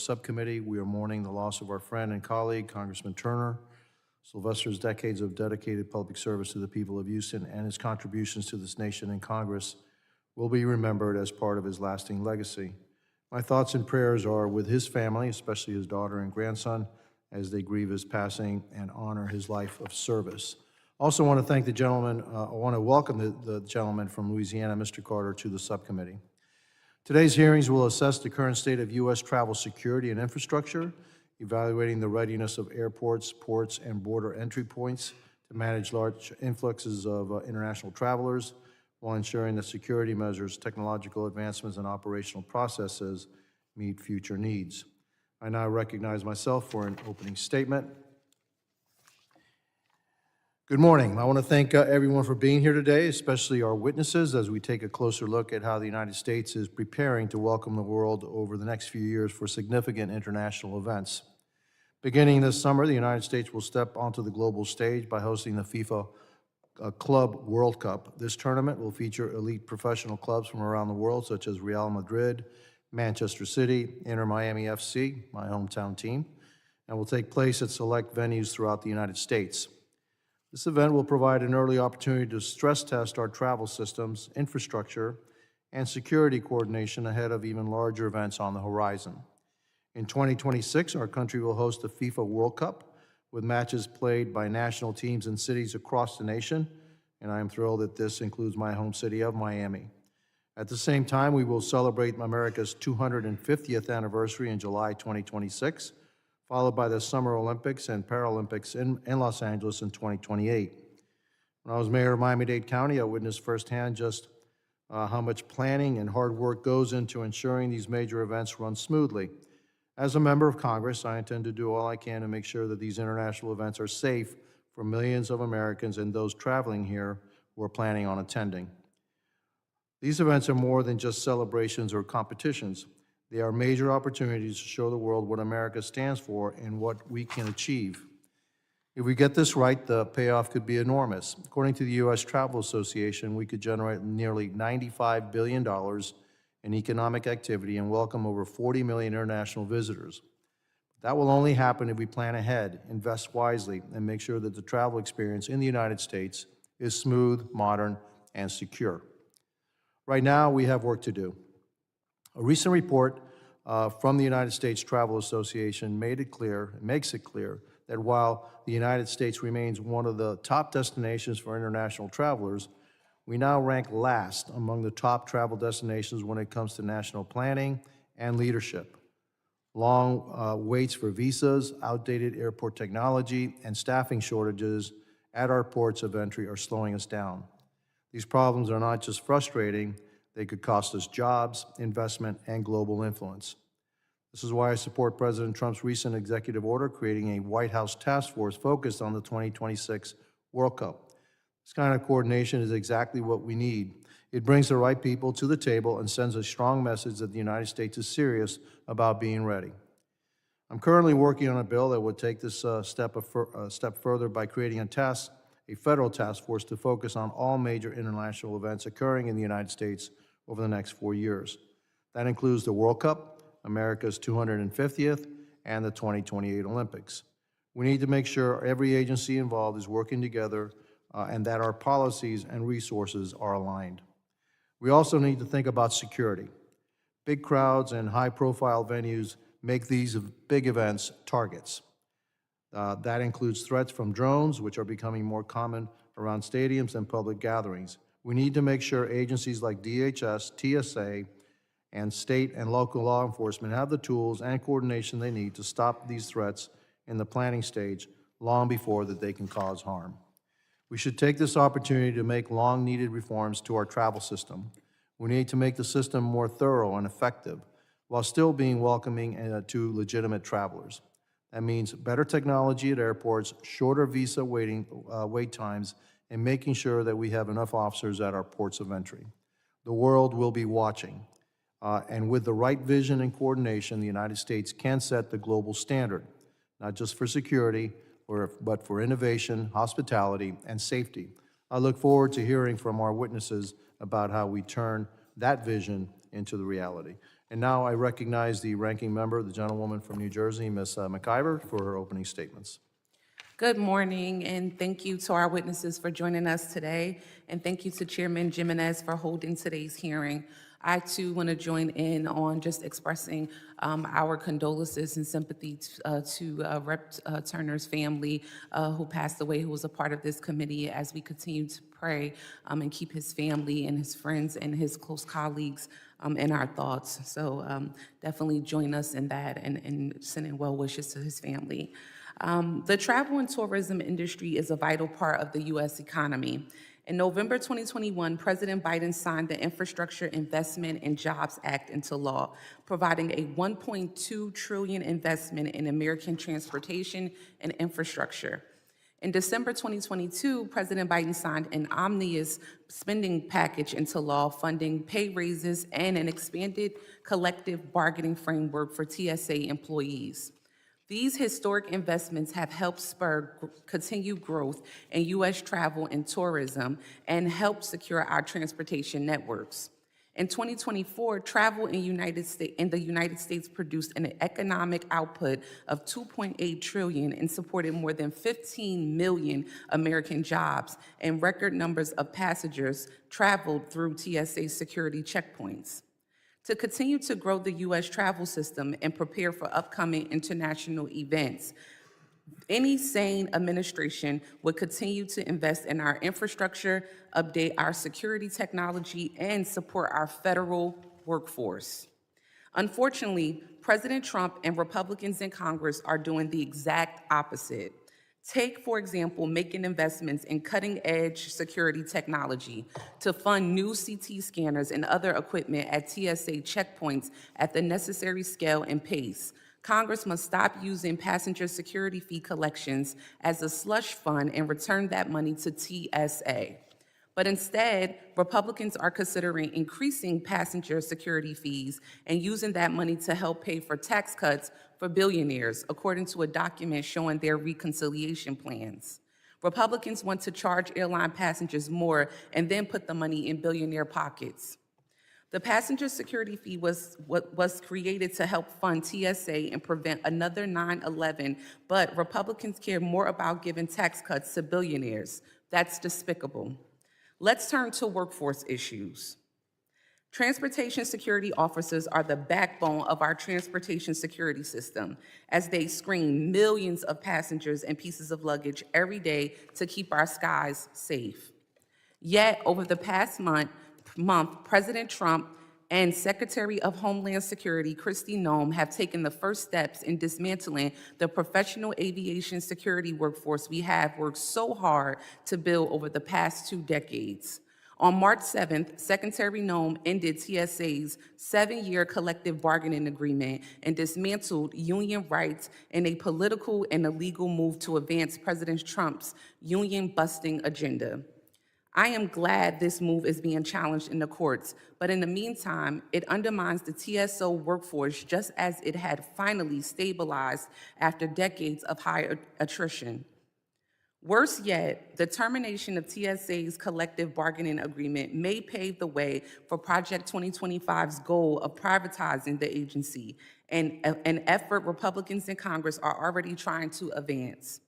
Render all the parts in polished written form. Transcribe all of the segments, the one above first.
subcommittee, we are mourning the loss of our friend and colleague, Congressman Turner. Sylvester's decades of dedicated public service to the people of Houston and his contributions to this nation and Congress will be remembered as part of his lasting legacy. My thoughts and prayers are with his family, especially his daughter and grandson, as they grieve his passing and honor his life of service. Also want to thank the gentleman, I want to welcome the gentleman from Louisiana, Mr. Carter, to the subcommittee. Today's hearings will assess the current state of U.S. travel security and infrastructure, evaluating the readiness of airports, ports, and border entry points to manage large influxes of international travelers, while ensuring that security measures, technological advancements, and operational processes meet future needs. I now recognize myself for an opening statement. Good morning. I want to thank everyone for being here today, especially our witnesses, as we take a closer look at how the United States is preparing to welcome the world over the next few years for significant international events. Beginning this summer, the United States will step onto the global stage by hosting the FIFA Club World Cup. This tournament will feature elite professional clubs from around the world, such as Real Madrid, Manchester City, Inter Miami FC, my hometown team, and will take place at select venues throughout the United States. This event will provide an early opportunity to stress test our travel systems, infrastructure, and security coordination ahead of even larger events on the horizon. In 2026, our country will host the FIFA World Cup with matches played by national teams in cities across the nation, and I am thrilled that this includes my home city of Miami. At the same time, we will celebrate America's 250th anniversary in July 2026, followed by the Summer Olympics and Paralympics in Los Angeles in 2028. When I was mayor of Miami-Dade County, I witnessed firsthand just how much planning and hard work goes into ensuring these major events run smoothly. As a member of Congress, I intend to do all I can to make sure that these international events are safe for millions of Americans and those traveling here who are planning on attending. These events are more than just celebrations or competitions. They are major opportunities to show the world what America stands for and what we can achieve. If we get this right, the payoff could be enormous. According to the U.S. Travel Association, we could generate nearly $95 billion in economic activity and welcome over 40 million international visitors. That will only happen if we plan ahead, invest wisely, and make sure that the travel experience in the United States is smooth, modern, and secure. Right now, we have work to do. A recent report from the United States Travel Association makes it clear that while the United States remains one of the top destinations for international travelers, we now rank last among the top travel destinations when it comes to national planning and leadership. Long waits for visas, outdated airport technology, and staffing shortages at our ports of entry are slowing us down. These problems are not just frustrating, they could cost us jobs, investment, and global influence. This is why I support President Trump's recent executive order creating a White House task force focused on the 2026 World Cup. This kind of coordination is exactly what we need. It brings the right people to the table and sends a strong message that the United States is serious about being ready. I'm currently working on a bill that would take this step further by creating a federal task force to focus on all major international events occurring in the United States over the next 4 years. That includes the World Cup, America's 250th, and the 2028 Olympics. We need to make sure every agency involved is working together and that our policies and resources are aligned. We also need to think about security. Big crowds and high-profile venues make these big events targets. That includes threats from drones, which are becoming more common around stadiums and public gatherings. We need to make sure agencies like DHS, TSA, and state and local law enforcement have the tools and coordination they need to stop these threats in the planning stage long before that they can cause harm. We should take this opportunity to make long-needed reforms to our travel system. We need to make the system more thorough and effective while still being welcoming to legitimate travelers. That means better technology at airports, shorter visa wait times, and making sure that we have enough officers at our ports of entry. The world will be watching, and with the right vision and coordination, the United States can set the global standard, not just for security, but for innovation, hospitality, and safety. I look forward to hearing from our witnesses about how we turn that vision into the reality. And now I recognize the ranking member, the gentlewoman from New Jersey, Ms. McIver, for her opening statements. Good morning, and thank you to our witnesses for joining us today, and thank you to Chairman Jimenez for holding today's hearing. I, too, want to join in on just expressing our condolences and sympathy to Rep. Turner's family who passed away, who was a part of this committee, as we continue to pray and keep his family and his friends and his close colleagues in our thoughts. So definitely join us in that and sending well wishes to his family. The travel and tourism industry is a vital part of the U.S. economy. In November 2021, President Biden signed the Infrastructure Investment and Jobs Act into law, providing a $1.2 trillion investment in American transportation and infrastructure. In December 2022, President Biden signed an omnibus spending package into law, funding pay raises and an expanded collective bargaining framework for TSA employees. These historic investments have helped spur continued growth in U.S. travel and tourism and helped secure our transportation networks. In 2024, travel in the United States produced an economic output of $2.8 trillion and supported more than 15 million American jobs, and record numbers of passengers traveled through TSA security checkpoints. To continue to grow the U.S. travel system and prepare for upcoming international events, any sane administration would continue to invest in our infrastructure, update our security technology, and support our federal workforce. Unfortunately, President Trump and Republicans in Congress are doing the exact opposite. Take, for example, making investments in cutting-edge security technology to fund new CT scanners and other equipment at TSA checkpoints at the necessary scale and pace. Congress must stop using passenger security fee collections as a slush fund and return that money to TSA. But instead, Republicans are considering increasing passenger security fees and using that money to help pay for tax cuts for billionaires, according to a document showing their reconciliation plans. Republicans want to charge airline passengers more and then put the money in billionaire pockets. The passenger security fee was created to help fund TSA and prevent another 9/11, but Republicans care more about giving tax cuts to billionaires. That's despicable. Let's turn to workforce issues. Transportation security officers are the backbone of our transportation security system, as they screen millions of passengers and pieces of luggage every day to keep our skies safe. Yet, over the past month, President Trump and Secretary of Homeland Security Kristi Noem have taken the first steps in dismantling the professional aviation security workforce we have worked so hard to build over the past 2 decades. On March 7th, Secretary Noem ended TSA's 7-year collective bargaining agreement and dismantled union rights in a political and illegal move to advance President Trump's union-busting agenda. I am glad this move is being challenged in the courts, but in the meantime, it undermines the TSO workforce just as it had finally stabilized after decades of high attrition. Worse yet, the termination of TSA's collective bargaining agreement may pave the way for Project 2025's goal of privatizing the agency, an effort Republicans in Congress are already trying to advance.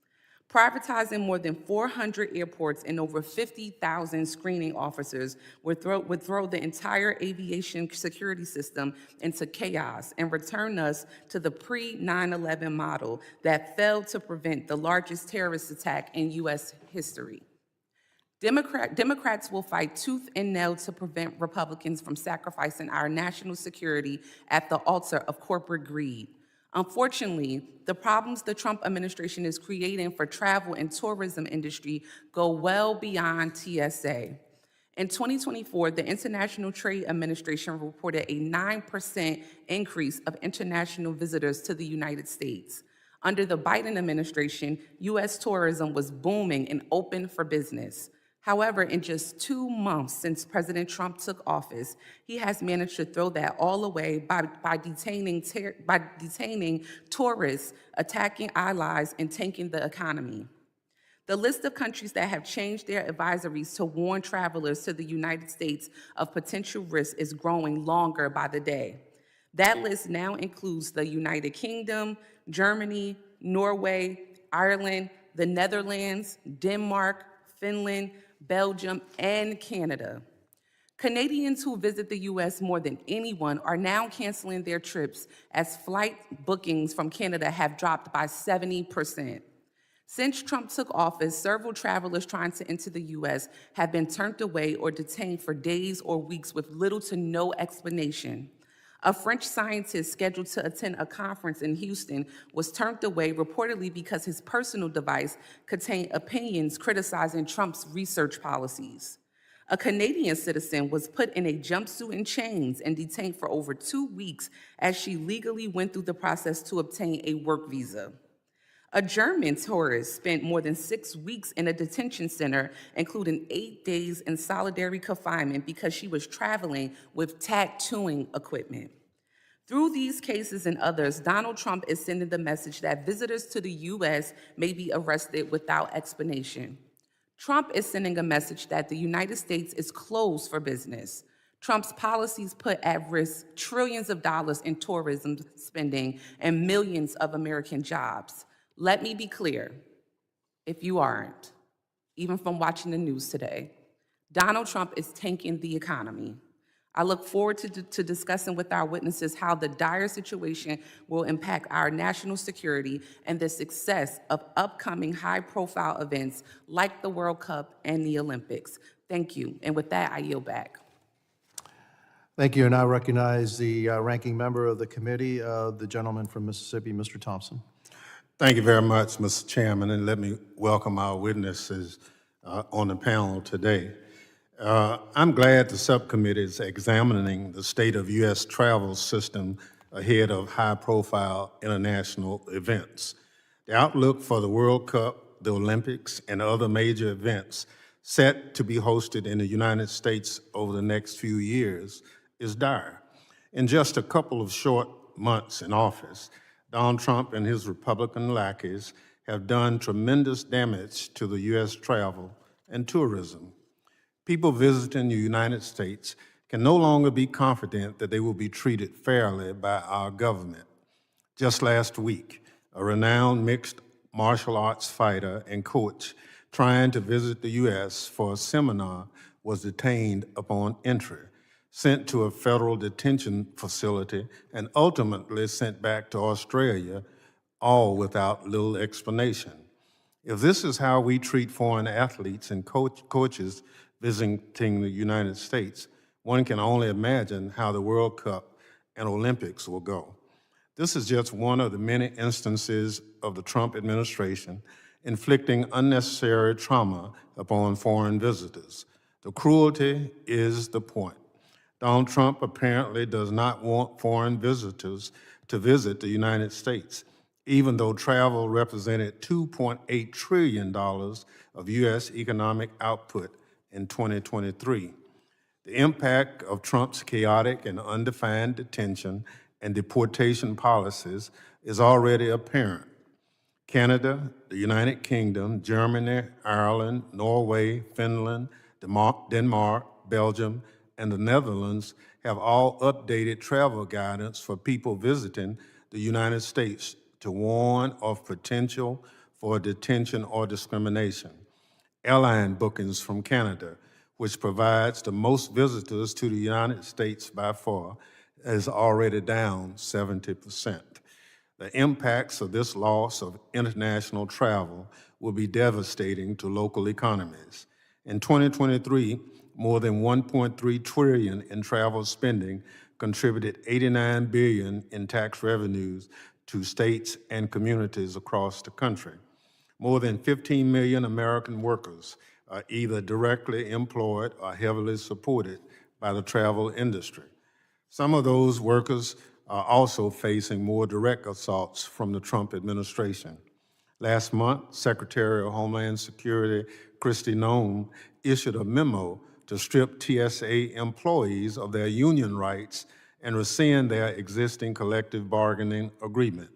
Privatizing more than 400 airports and over 50,000 screening officers would throw the entire aviation security system into chaos and return us to the pre-9/11 model that failed to prevent the largest terrorist attack in U.S. history. Democrats will fight tooth and nail to prevent Republicans from sacrificing our national security at the altar of corporate greed. Unfortunately, the problems the Trump administration is creating for travel and tourism industry go well beyond TSA. In 2024, the International Trade Administration reported a 9% increase of international visitors to the United States. Under the Biden administration, U.S. tourism was booming and open for business. However, in just 2 months since President Trump took office, he has managed to throw that all away by detaining tourists, attacking allies, and tanking the economy. The list of countries that have changed their advisories to warn travelers to the United States of potential risks is growing longer by the day. That list now includes the United Kingdom, Germany, Norway, Ireland, the Netherlands, Denmark, Finland, Belgium, and Canada. Canadians who visit the U.S. more than anyone are now canceling their trips as flight bookings from Canada have dropped by 70%. Since Trump took office, several travelers trying to enter the U.S. have been turned away or detained for days or weeks with little to no explanation. A French scientist scheduled to attend a conference in Houston was turned away reportedly because his personal device contained opinions criticizing Trump's research policies. A Canadian citizen was put in a jumpsuit and chains and detained for over 2 weeks as she legally went through the process to obtain a work visa. A German tourist spent more than 6 weeks in a detention center, including 8 days in solitary confinement because she was traveling with tattooing equipment. Through these cases and others, Donald Trump is sending the message that visitors to the U.S. may be arrested without explanation. Trump is sending a message that the United States is closed for business. Trump's policies put at risk trillions of dollars in tourism spending and millions of American jobs. Let me be clear, if you aren't, even from watching the news today, Donald Trump is tanking the economy. I look forward to discussing with our witnesses how the dire situation will impact our national security and the success of upcoming high-profile events like the World Cup and the Olympics. Thank you. And with that, I yield back. Thank you, and I recognize the ranking member of the committee, the gentleman from Mississippi, Mr. Thompson. Thank you very much, Mr. Chairman, and let me welcome our witnesses on the panel today. I'm glad the subcommittee is examining the state of U.S. travel system ahead of high-profile international events. The outlook for the World Cup, the Olympics, and other major events set to be hosted in the United States over the next few years is dire. In just a couple of short months in office, Donald Trump and his Republican lackeys have done tremendous damage to the U.S. travel and tourism. People visiting the United States can no longer be confident that they will be treated fairly by our government. Just last week, a renowned mixed martial arts fighter and coach trying to visit the U.S. for a seminar was detained upon entry, sent to a federal detention facility, and ultimately sent back to Australia, all without little explanation. If this is how we treat foreign athletes and coaches visiting the United States, one can only imagine how the World Cup and Olympics will go. This is just one of the many instances of the Trump administration inflicting unnecessary trauma upon foreign visitors. The cruelty is the point. Donald Trump apparently does not want foreign visitors to visit the United States, even though travel represented $2.8 trillion of U.S. economic output in 2023. The impact of Trump's chaotic and undefined detention and deportation policies is already apparent. Canada, the United Kingdom, Germany, Ireland, Norway, Finland, Denmark, Belgium, and the Netherlands have all updated travel guidance for people visiting the United States to warn of potential for detention or discrimination. Airline bookings from Canada, which provides the most visitors to the United States by far, is already down 70%. The impacts of this loss of international travel will be devastating to local economies. In 2023, more than $1.3 trillion in travel spending contributed $89 billion in tax revenues to states and communities across the country. More than 15 million American workers are either directly employed or heavily supported by the travel industry. Some of those workers are also facing more direct assaults from the Trump administration. Last month, Secretary of Homeland Security Kristi Noem issued a memo to strip TSA employees of their union rights and rescind their existing collective bargaining agreement.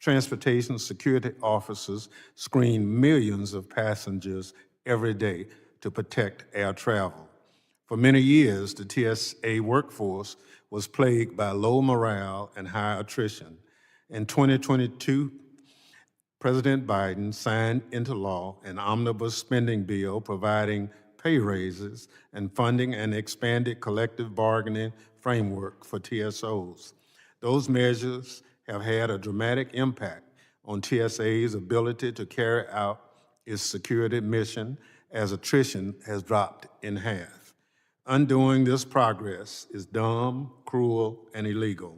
Transportation security officers screen millions of passengers every day to protect air travel. For many years, the TSA workforce was plagued by low morale and high attrition. In 2022, President Biden signed into law an omnibus spending bill providing pay raises and funding an expanded collective bargaining framework for TSOs. Those measures have had a dramatic impact on TSA's ability to carry out its security mission as attrition has dropped in half. Undoing this progress is dumb, cruel, and illegal.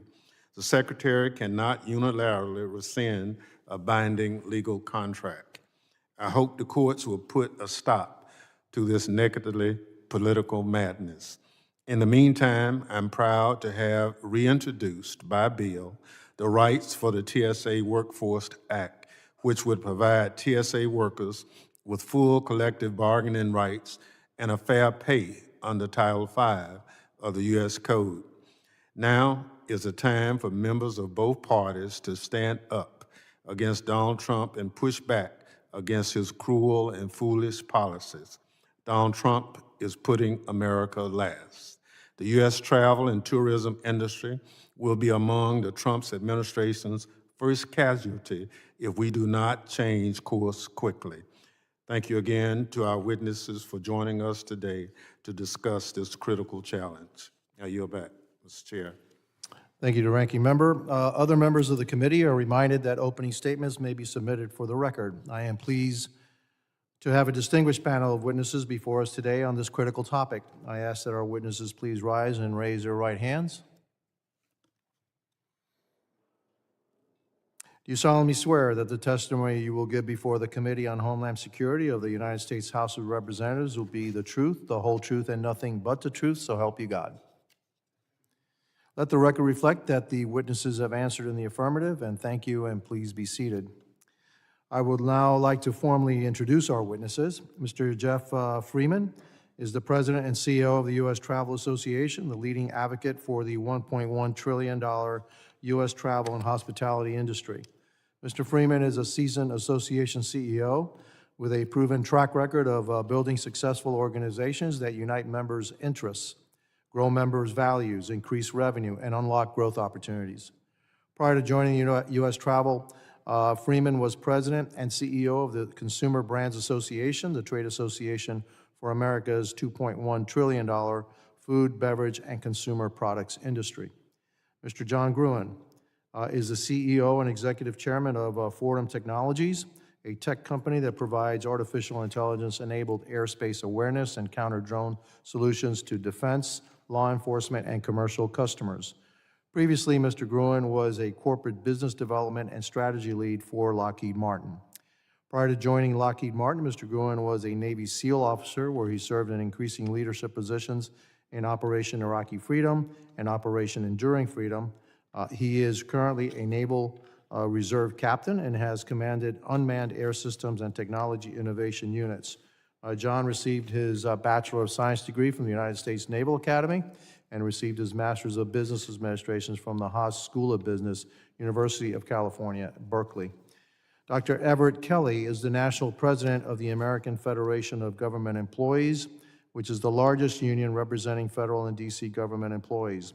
The Secretary cannot unilaterally rescind a binding legal contract. I hope the courts will put a stop to this nakedly political madness. In the meantime, I'm proud to have reintroduced by bill the Rights for the TSA Workforce Act, which would provide TSA workers with full collective bargaining rights and a fair pay under Title V of the U.S. Code. Now is the time for members of both parties to stand up against Donald Trump and push back against his cruel and foolish policies. Donald Trump is putting America last. The U.S. travel and tourism industry will be among the Trump administration's first casualty if we do not change course quickly. Thank you again to our witnesses for joining us today to discuss this critical challenge. I yield back, Mr. Chair. Thank you to Ranking Member. Other members of the committee are reminded that opening statements may be submitted for the record. I am pleased to have a distinguished panel of witnesses before us today on this critical topic. I ask that our witnesses please rise and raise their right hands. Do you solemnly swear that the testimony you will give before the Committee on Homeland Security of the United States House of Representatives will be the truth, the whole truth, and nothing but the truth, so help you God? Let the record reflect that the witnesses have answered in the affirmative, and thank you, and please be seated. I would now like to formally introduce our witnesses. Mr. Jeff Freeman is the President and CEO of the U.S. Travel Association, the leading advocate for the $1.1 trillion U.S. travel and hospitality industry. Mr. Freeman is a seasoned association CEO with a proven track record of building successful organizations that unite members' interests, grow members' values, increase revenue, and unlock growth opportunities. Prior to joining U.S. Travel, Freeman was president and CEO of the Consumer Brands Association, the trade association for America's $2.1 trillion food, beverage, and consumer products industry. Mr. John Gruin is the CEO and executive chairman of Fordham Technologies, a tech company that provides artificial intelligence-enabled airspace awareness and counter-drone solutions to defense, law enforcement, and commercial customers. Previously, Mr. Gruin was a corporate business development and strategy lead for Lockheed Martin. Prior to joining Lockheed Martin, Mr. Gruin was a Navy SEAL officer where he served in increasing leadership positions in Operation Iraqi Freedom and Operation Enduring Freedom. He is currently a Naval Reserve captain and has commanded unmanned air systems and technology innovation units. John received his Bachelor of Science degree from the United States Naval Academy and received his Master's of Business Administration from the Haas School of Business, University of California, Berkeley. Dr. Everett Kelly is the National President of the American Federation of Government Employees, which is the largest union representing federal and D.C. government employees.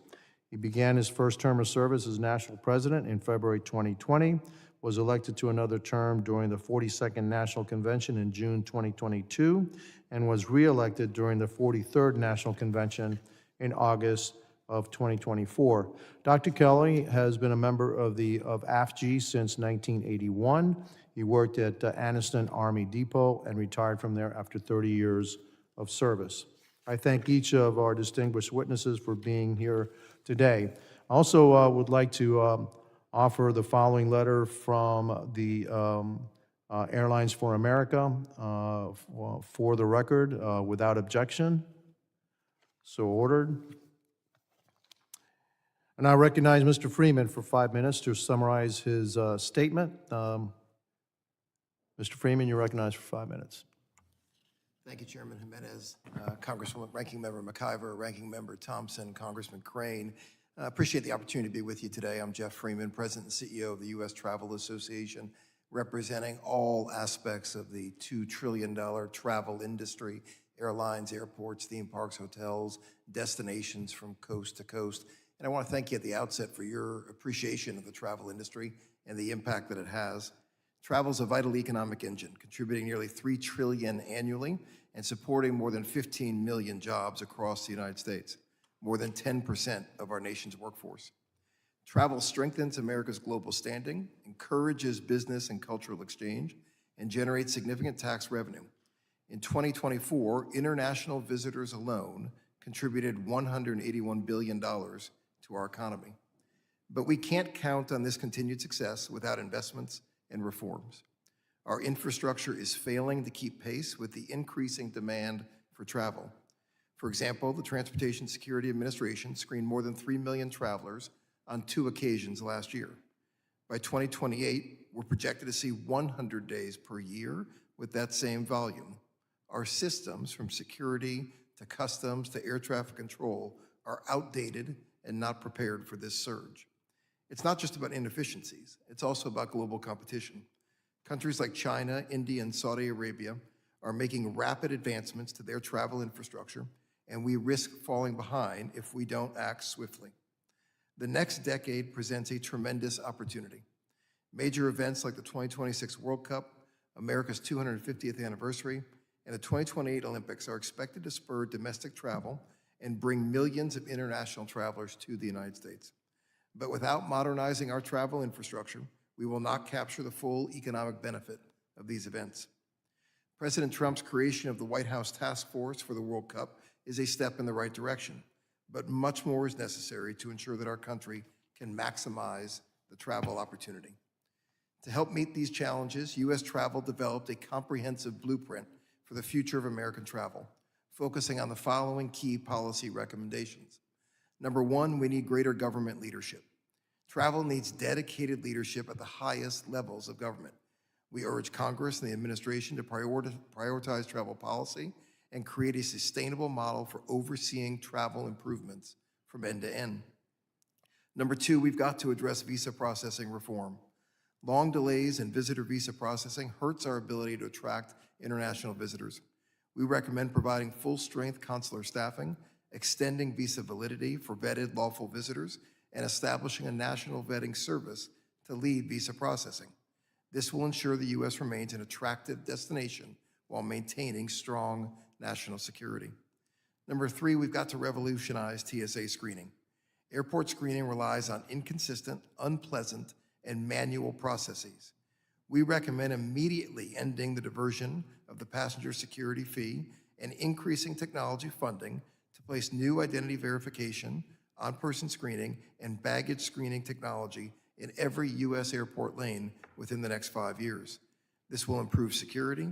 He began his first term of service as national president in February 2020, was elected to another term during the 42nd National Convention in June 2022, and was re-elected during the 43rd National Convention in August of 2024. Dr. Kelly has been a member of AFG since 1981. He worked at Anniston Army Depot and retired from there after 30 years of service. I thank each of our distinguished witnesses for being here today. I also would like to offer the following letter from the Airlines for America for the record, without objection. So ordered. And I recognize Mr. Freeman for 5 minutes to summarize his statement. Mr. Freeman, you're recognized for 5 minutes. Thank you, Chairman Jimenez, Congresswoman, Ranking Member McIver, Ranking Member Thompson, Congressman Crane. I appreciate the opportunity to be with you today. I'm Jeff Freeman, President and CEO of the U.S. Travel Association, representing all aspects of the $2 trillion travel industry, airlines, airports, theme parks, hotels, destinations from coast to coast. And I want to thank you at the outset for your appreciation of the travel industry and the impact that it has. Travel is a vital economic engine, contributing nearly $3 trillion annually and supporting more than 15 million jobs across the United States, more than 10% of our nation's workforce. Travel strengthens America's global standing, encourages business and cultural exchange, and generates significant tax revenue. In 2024, international visitors alone contributed $181 billion to our economy. But we can't count on this continued success without investments and reforms. Our infrastructure is failing to keep pace with the increasing demand for travel. For example, the Transportation Security Administration screened more than 3 million travelers on 2 occasions last year. By 2028, we're projected to see 100 days per year with that same volume. Our systems, from security to customs to air traffic control, are outdated and not prepared for this surge. It's not just about inefficiencies, it's also about global competition. Countries like China, India, and Saudi Arabia are making rapid advancements to their travel infrastructure, and we risk falling behind if we don't act swiftly. The next decade presents a tremendous opportunity. Major events like the 2026 World Cup, America's 250th anniversary, and the 2028 Olympics are expected to spur domestic travel and bring millions of international travelers to the United States. But without modernizing our travel infrastructure, we will not capture the full economic benefit of these events. President Trump's creation of the White House Task Force for the World Cup is a step in the right direction, but much more is necessary to ensure that our country can maximize the travel opportunity. To help meet these challenges, U.S. Travel developed a comprehensive blueprint for the future of American travel, focusing on the following key policy recommendations. Number one, we need greater government leadership. Travel needs dedicated leadership at the highest levels of government. We urge Congress and the administration to prioritize travel policy and create a sustainable model for overseeing travel improvements from end to end. Number two, we've got to address visa processing reform. Long delays in visitor visa processing hurts our ability to attract international visitors. We recommend providing full-strength consular staffing, extending visa validity for vetted lawful visitors, and establishing a national vetting service to lead visa processing. This will ensure the U.S. remains an attractive destination while maintaining strong national security. Number three, we've got to revolutionize TSA screening. Airport screening relies on inconsistent, unpleasant, and manual processes. We recommend immediately ending the diversion of the passenger security fee and increasing technology funding to place new identity verification, on-person screening, and baggage screening technology in every U.S. airport lane within the next 5 years. This will improve security,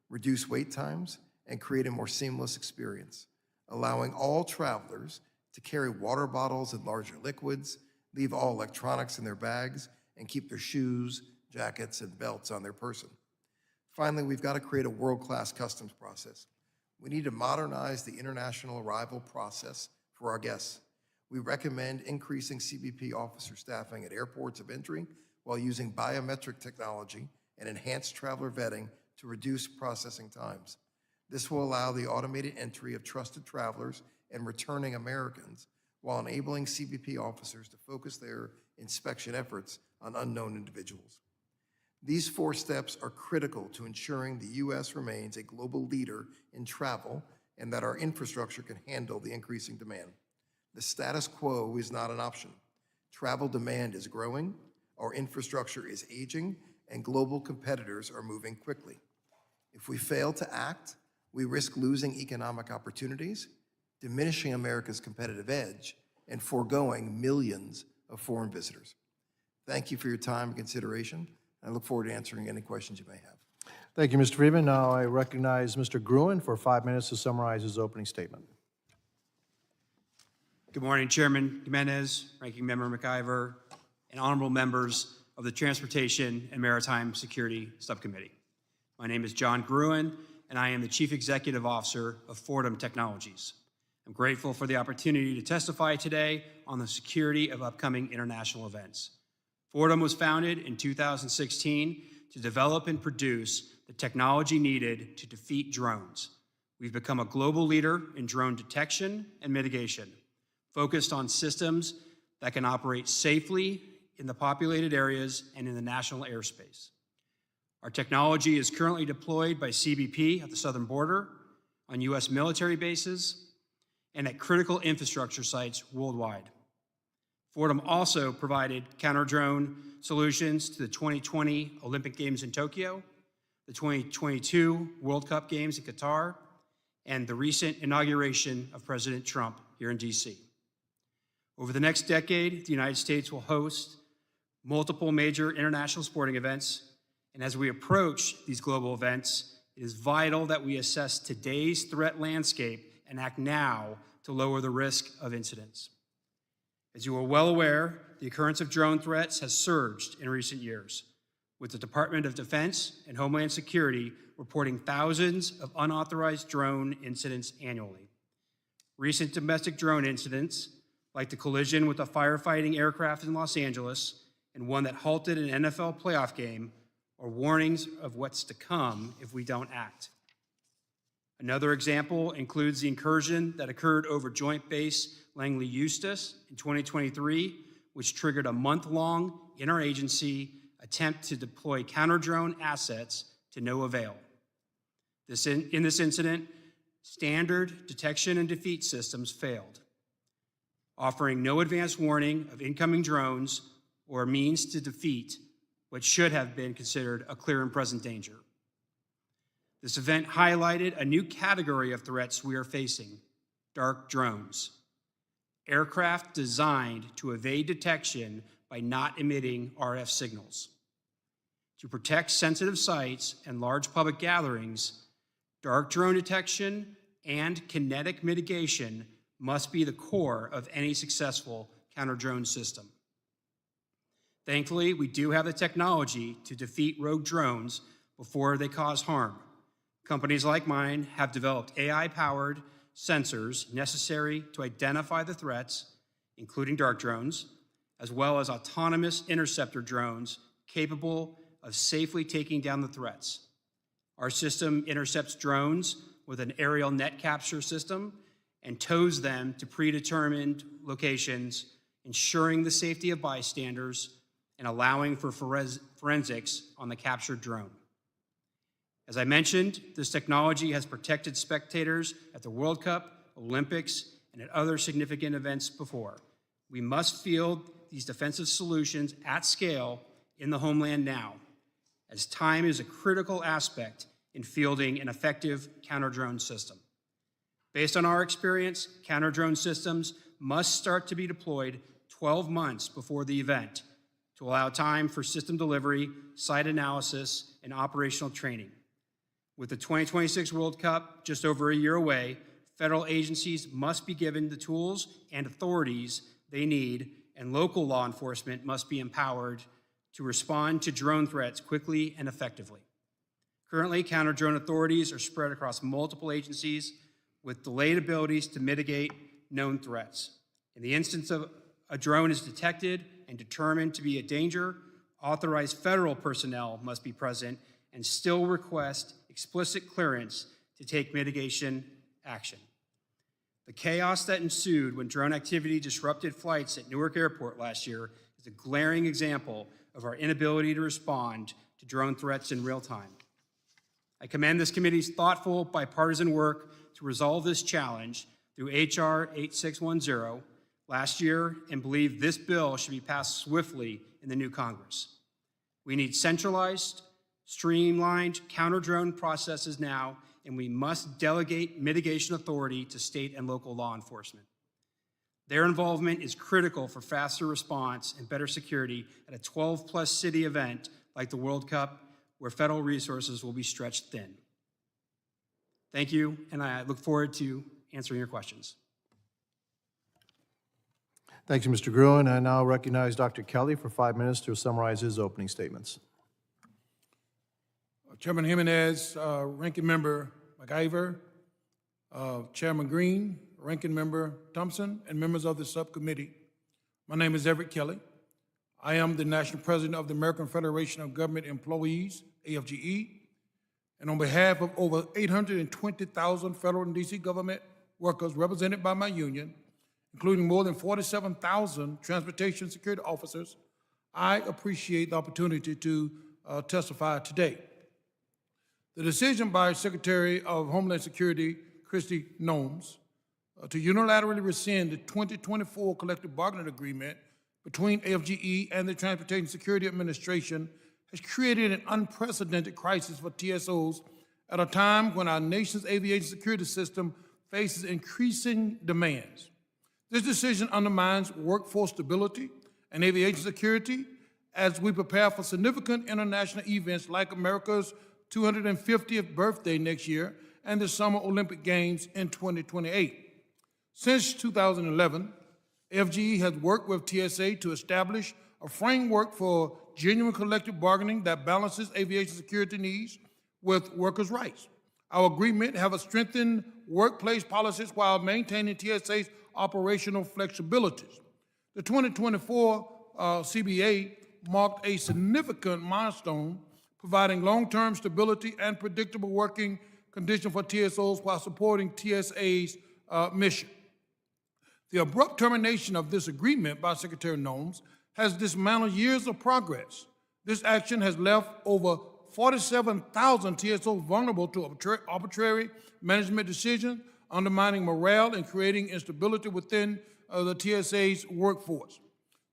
reduce wait times, and create a more seamless experience, allowing all travelers to carry water bottles and larger liquids, leave all electronics in their bags, and keep their shoes, jackets, and belts on their person. Finally, we've got to create a world-class customs process. We need to modernize the international arrival process for our guests. We recommend increasing CBP officer staffing at airports of entry while using biometric technology and enhanced traveler vetting to reduce processing times. This will allow the automated entry of trusted travelers and returning Americans while enabling CBP officers to focus their inspection efforts on unknown individuals. These 4 steps are critical to ensuring the U.S. remains a global leader in travel and that our infrastructure can handle the increasing demand. The status quo is not an option. Travel demand is growing, our infrastructure is aging, and global competitors are moving quickly. If we fail to act, we risk losing economic opportunities, diminishing America's competitive edge, and foregoing millions of foreign visitors. Thank you for your time and consideration. I look forward to answering any questions you may have. Thank you, Mr. Freeman. Now I recognize Mr. Gruin for 5 minutes to summarize his opening statement. Good morning, Chairman Jimenez, Ranking Member McIver, and honorable members of the Transportation and Maritime Security Subcommittee. My name is John Gruin, and I am the Chief Executive Officer of Fordham Technologies. I'm grateful for the opportunity to testify today on the security of upcoming international events. Fordham was founded in 2016 to develop and produce the technology needed to defeat drones. We've become a global leader in drone detection and mitigation, focused on systems that can operate safely in the populated areas and in the national airspace. Our technology is currently deployed by CBP at the southern border, on U.S. military bases, and at critical infrastructure sites worldwide. Fordham also provided counter-drone solutions to the 2020 Olympic Games in Tokyo, the 2022 World Cup Games in Qatar, and the recent inauguration of President Trump here in D.C. Over the next decade, the United States will host multiple major international sporting events, and as we approach these global events, it is vital that we assess today's threat landscape and act now to lower the risk of incidents. As you are well aware, the occurrence of drone threats has surged in recent years, with the Department of Defense and Homeland Security reporting thousands of unauthorized drone incidents annually. Recent domestic drone incidents, like the collision with a firefighting aircraft in Los Angeles and one that halted an NFL playoff game, are warnings of what's to come if we don't act. Another example includes the incursion that occurred over Joint Base Langley Eustis in 2023, which triggered a month-long interagency attempt to deploy counter-drone assets to no avail. In this incident, standard detection and defeat systems failed, offering no advance warning of incoming drones or a means to defeat what should have been considered a clear and present danger. This event highlighted a new category of threats we are facing: dark drones. Aircraft designed to evade detection by not emitting RF signals. To protect sensitive sites and large public gatherings, dark drone detection and kinetic mitigation must be the core of any successful counter-drone system. Thankfully, we do have the technology to defeat rogue drones before they cause harm. Companies like mine have developed AI-powered sensors necessary to identify the threats, including dark drones, as well as autonomous interceptor drones capable of safely taking down the threats. Our system intercepts drones with an aerial net capture system and tows them to predetermined locations, ensuring the safety of bystanders and allowing for forensics on the captured drone. As I mentioned, this technology has protected spectators at the World Cup, Olympics, and at other significant events before. We must field these defensive solutions at scale in the homeland now, as time is a critical aspect in fielding an effective counter-drone system. Based on our experience, counter-drone systems must start to be deployed 12 months before the event to allow time for system delivery, site analysis, and operational training. With the 2026 World Cup just over a year away, federal agencies must be given the tools and authorities they need, and local law enforcement must be empowered to respond to drone threats quickly and effectively. Currently, counter-drone authorities are spread across multiple agencies with delayed abilities to mitigate known threats. In the instance of a drone is detected and determined to be a danger, authorized federal personnel must be present and still request explicit clearance to take mitigation action. The chaos that ensued when drone activity disrupted flights at Newark Airport last year is a glaring example of our inability to respond to drone threats in real time. I commend this committee's thoughtful bipartisan work to resolve this challenge through H.R. 8610 last year and believe this bill should be passed swiftly in the new Congress. We need centralized, streamlined counter-drone processes now, and we must delegate mitigation authority to state and local law enforcement. Their involvement is critical for faster response and better security at a 12-plus city event like the World Cup, where federal resources will be stretched thin. Thank you, and I look forward to answering your questions. Thank you, Mr. Gruin. I now recognize Dr. Kelly for 5 minutes to summarize his opening statements. Chairman Jimenez, Ranking Member McIver, Chairman Green, Ranking Member Thompson, and members of the subcommittee. My name is Everett Kelly. I am the National President of the American Federation of Government Employees, AFGE, and on behalf of over 820,000 federal and DC government workers represented by my union including more than 47,000 transportation security officers, I appreciate the opportunity to testify today. The decision by Secretary of Homeland Security, Kristi Noem, to unilaterally rescind the 2024 collective bargaining agreement between AFGE and the Transportation Security Administration has created an unprecedented crisis for TSOs at a time when our nation's aviation security system faces increasing demands. This decision undermines workforce stability and aviation security as we prepare for significant international events like America's 250th birthday next year and the Summer Olympic Games in 2028. Since 2011, FGE has worked with TSA to establish a framework for genuine collective bargaining that balances aviation security needs with workers' rights. Our agreement have strengthened workplace policies while maintaining TSA's operational flexibilities. The 2024 CBA marked a significant milestone, providing long-term stability and predictable working conditions for TSOs while supporting TSA's mission. The abrupt termination of this agreement by Secretary Noem has dismantled years of progress. This action has left over 47,000 TSOs vulnerable to arbitrary management decisions, undermining morale and creating instability within the TSA's workforce.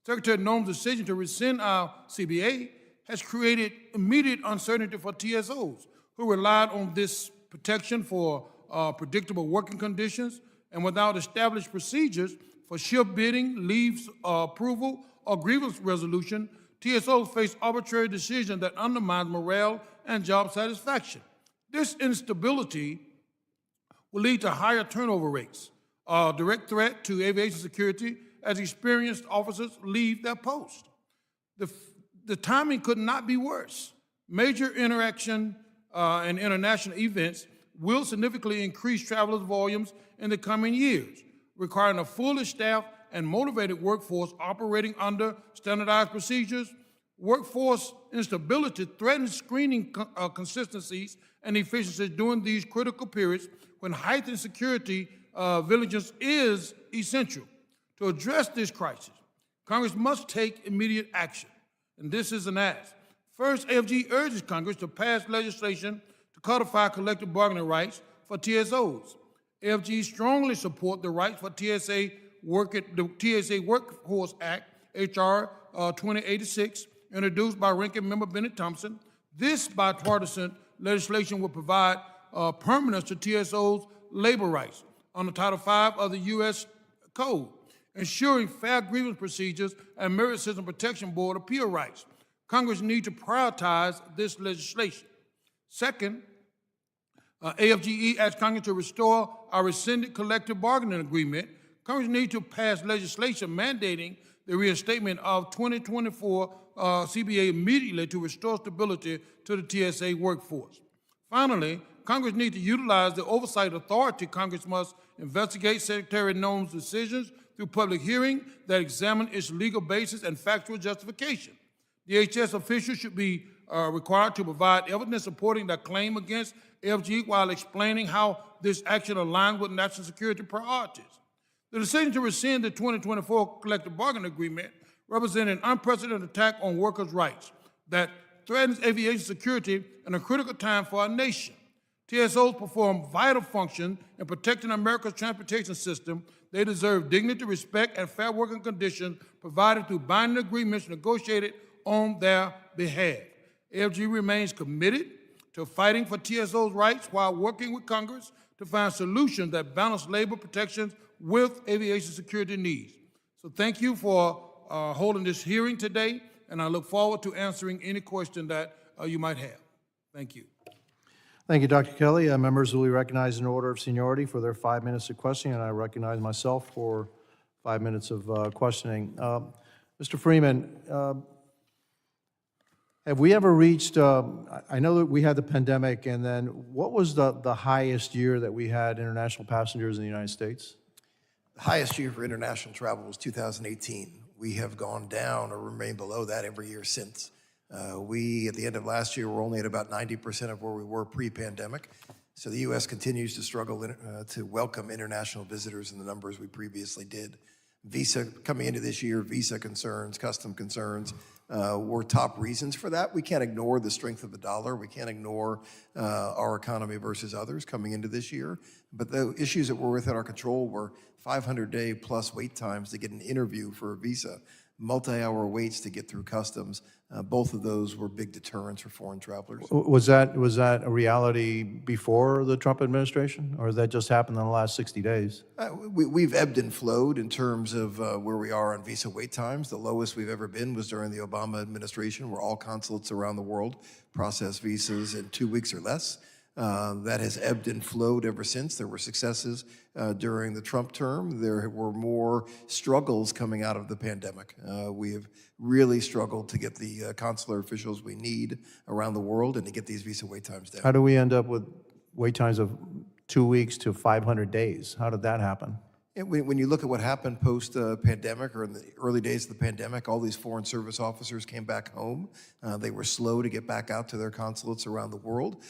Secretary Noem's decision to rescind our CBA has created immediate uncertainty for TSOs who relied on this protection for predictable working conditions, and without established procedures for shift bidding, leave approval, or grievance resolution, TSOs face arbitrary decisions that undermine morale and job satisfaction. This instability will lead to higher turnover rates, a direct threat to aviation security as experienced officers leave their post. The timing could not be worse. Major interaction and international events will significantly increase travelers' volumes in the coming years, requiring a fully staffed and motivated workforce operating under standardized procedures. Workforce instability threatens screening consistencies and efficiencies during these critical periods when heightened security vigilance is essential. To address this crisis, Congress must take immediate action, and this is an ask. First, AFG urges Congress to pass legislation to codify collective bargaining rights for TSOs. AFG strongly support the rights for the TSA Workforce Act, H.R. 2086, introduced by Ranking Member Bennet Thompson. This bipartisan legislation will provide permanence to TSOs' labor rights under Title V of the U.S. Code, ensuring fair grievance procedures and Merit System Protection Board appeal rights. Congress needs to prioritize this legislation. Second, AFGE asks Congress to restore our rescinded collective bargaining agreement. Congress needs to pass legislation mandating the reinstatement of 2024 CBA immediately to restore stability to the TSA workforce. Finally, Congress needs to utilize the oversight authority. Congress must investigate Secretary Noem's decisions through public hearing that examine its legal basis and factual justification. DHS officials should be required to provide evidence supporting their claim against FG while explaining how this action aligns with national security priorities. The decision to rescind the 2024 collective bargaining agreement represents an unprecedented attack on workers' rights that threatens aviation security in a critical time for our nation. TSOs perform vital functions in protecting America's transportation system. They deserve dignity, respect, and fair working conditions provided through binding agreements negotiated on their behalf. AFG remains committed to fighting for TSOs' rights while working with Congress to find solutions that balance labor protections with aviation security needs. So thank you for holding this hearing today, and I look forward to answering any question that you might have. Thank you. Thank you, Dr. Kelly. Members will be recognized in order of seniority for their 5 minutes of questioning, and I recognize myself for 5 minutes of questioning. Mr. Freeman, have we ever reached, I know that we had the pandemic, and then what was the highest year that we had international passengers in the United States? The highest year for international travel was 2018. We have gone down or remained below that every year since. We, at the end of last year, were only at about 90% of where we were pre-pandemic. So the U.S. continues to struggle to welcome international visitors in the numbers we previously did. Visa, coming into this year, visa concerns, custom concerns were top reasons for that. We can't ignore the strength of the dollar. We can't ignore our economy versus others coming into this year. But the issues that were within our control were 500-day plus wait times to get an interview for a visa, multi-hour waits to get through customs. Both of those were big deterrents for foreign travelers. Was that a reality before the Trump administration, or has that just happened in the last 60 days? We've ebbed and flowed in terms of where we are on visa wait times. The lowest we've ever been was during the Obama administration, where all consulates around the world process visas in 2 weeks or less. That has ebbed and flowed ever since. There were successes during the Trump term. There were more struggles coming out of the pandemic. We have really struggled to get the consular officials we need around the world and to get these visa wait times down. How do we end up with wait times of 2 weeks to 500 days? How did that happen? And when you look at what happened post-pandemic or in the early days of the pandemic, all these foreign service officers came back home. They were slow to get back out to their consulates around the world.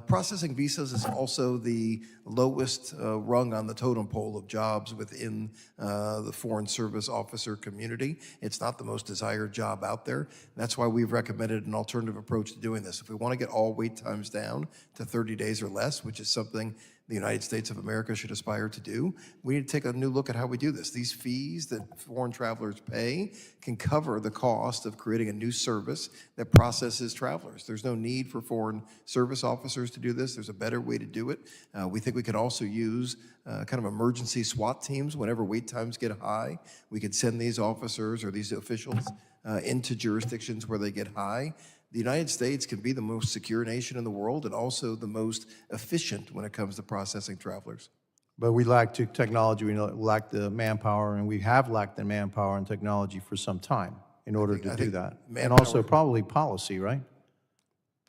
Processing visas is also the lowest rung on the totem pole of jobs within the foreign service officer community. It's not the most desired job out there. That's why we've recommended an alternative approach to doing this. If we want to get all wait times down to 30 days or less, which is something the United States of America should aspire to do, we need to take a new look at how we do this. These fees that foreign travelers pay can cover the cost of creating a new service that processes travelers. There's no need for foreign service officers to do this. There's a better way to do it. We think we could also use kind of emergency SWAT teams whenever wait times get high. We could send these officers or these officials into jurisdictions where they get high. The United States can be the most secure nation in the world and also the most efficient when it comes to processing travelers. But we lack technology, we lack the manpower, and we have lacked the manpower and technology for some time in order to do that. And also probably policy, right?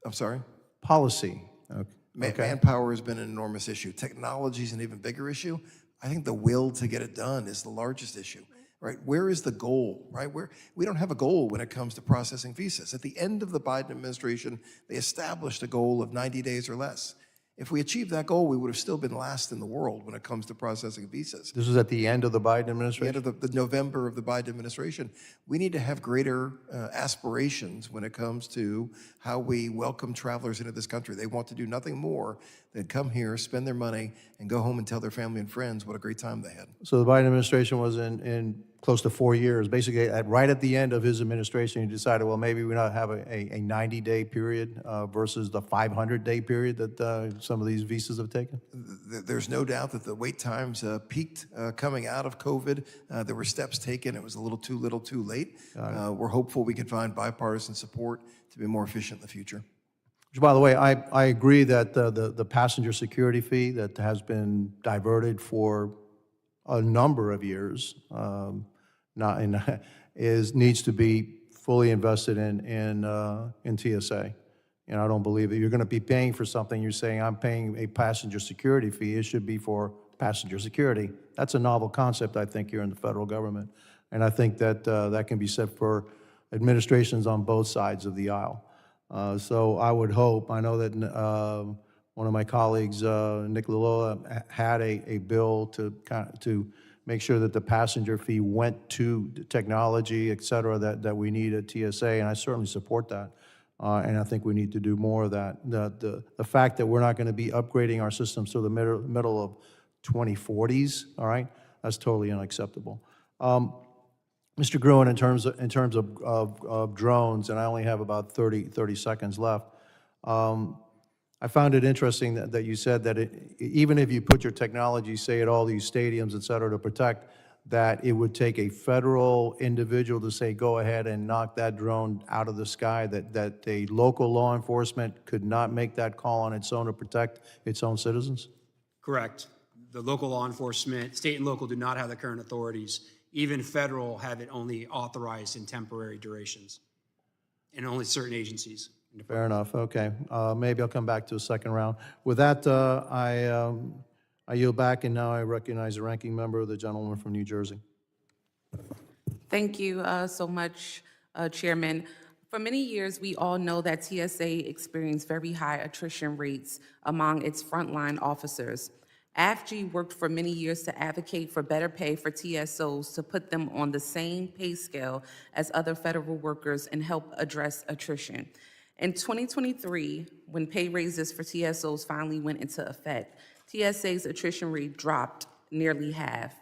I'm sorry? Policy. Okay. Manpower has been an enormous issue. Technology is an even bigger issue. I think the will to get it done is the largest issue. Right? Where is the goal, right? We don't have a goal when it comes to processing visas. At the end of the Biden administration, they established a goal of 90 days or less. If we achieved that goal, we would have still been last in the world when it comes to processing visas. This was at the end of the Biden administration? At the end of the November of the Biden administration. We need to have greater aspirations when it comes to how we welcome travelers into this country. They want to do nothing more than come here, spend their money, and go home and tell their family and friends what a great time they had. So the Biden administration was in close to 4 years. Basically, right at the end of his administration, he decided, well, maybe we not have a 90-day period versus the 500-day period that some of these visas have taken. There's no doubt that the wait times peaked coming out of COVID. There were steps taken. It was a little too late. We're hopeful we can find bipartisan support to be more efficient in the future. Which, by the way, I agree that the passenger security fee that has been diverted for a number of years needs to be fully invested in TSA. And I don't believe that you're going to be paying for something. You're saying I'm paying a passenger security fee. It should be for passenger security. That's a novel concept, I think, here in the federal government. And I think that that can be said for administrations on both sides of the aisle. So I would hope, I know that one of my colleagues, Nick Lalola, had a bill to make sure that the passenger fee went to technology, et cetera, that we need at TSA, and I certainly support that. And I think we need to do more of that. The fact that we're not going to be upgrading our systems to the middle of 2040s, all right, that's totally unacceptable. Mr. Gruin, in terms of drones, and I only have about 30 seconds left, I found it interesting that you said that even if you put your technology, say, at all these stadiums, et cetera, to protect, that it would take a federal individual to say, go ahead and knock that drone out of the sky, that a local law enforcement could not make that call on its own to protect its own citizens? Correct. The local law enforcement, state and local, do not have the current authorities. Even federal have it only authorized in temporary durations, and only certain agencies. Fair enough. Okay. Maybe I'll come back to a second round. With that, I yield back, and now I recognize the ranking member, the gentleman from New Jersey. Thank you so much, Chairman. For many years, we all know that TSA experienced very high attrition rates among its frontline officers. AFG worked for many years to advocate for better pay for TSOs to put them on the same pay scale as other federal workers and help address attrition. In 2023, when pay raises for TSOs finally went into effect, TSA's attrition rate dropped nearly half.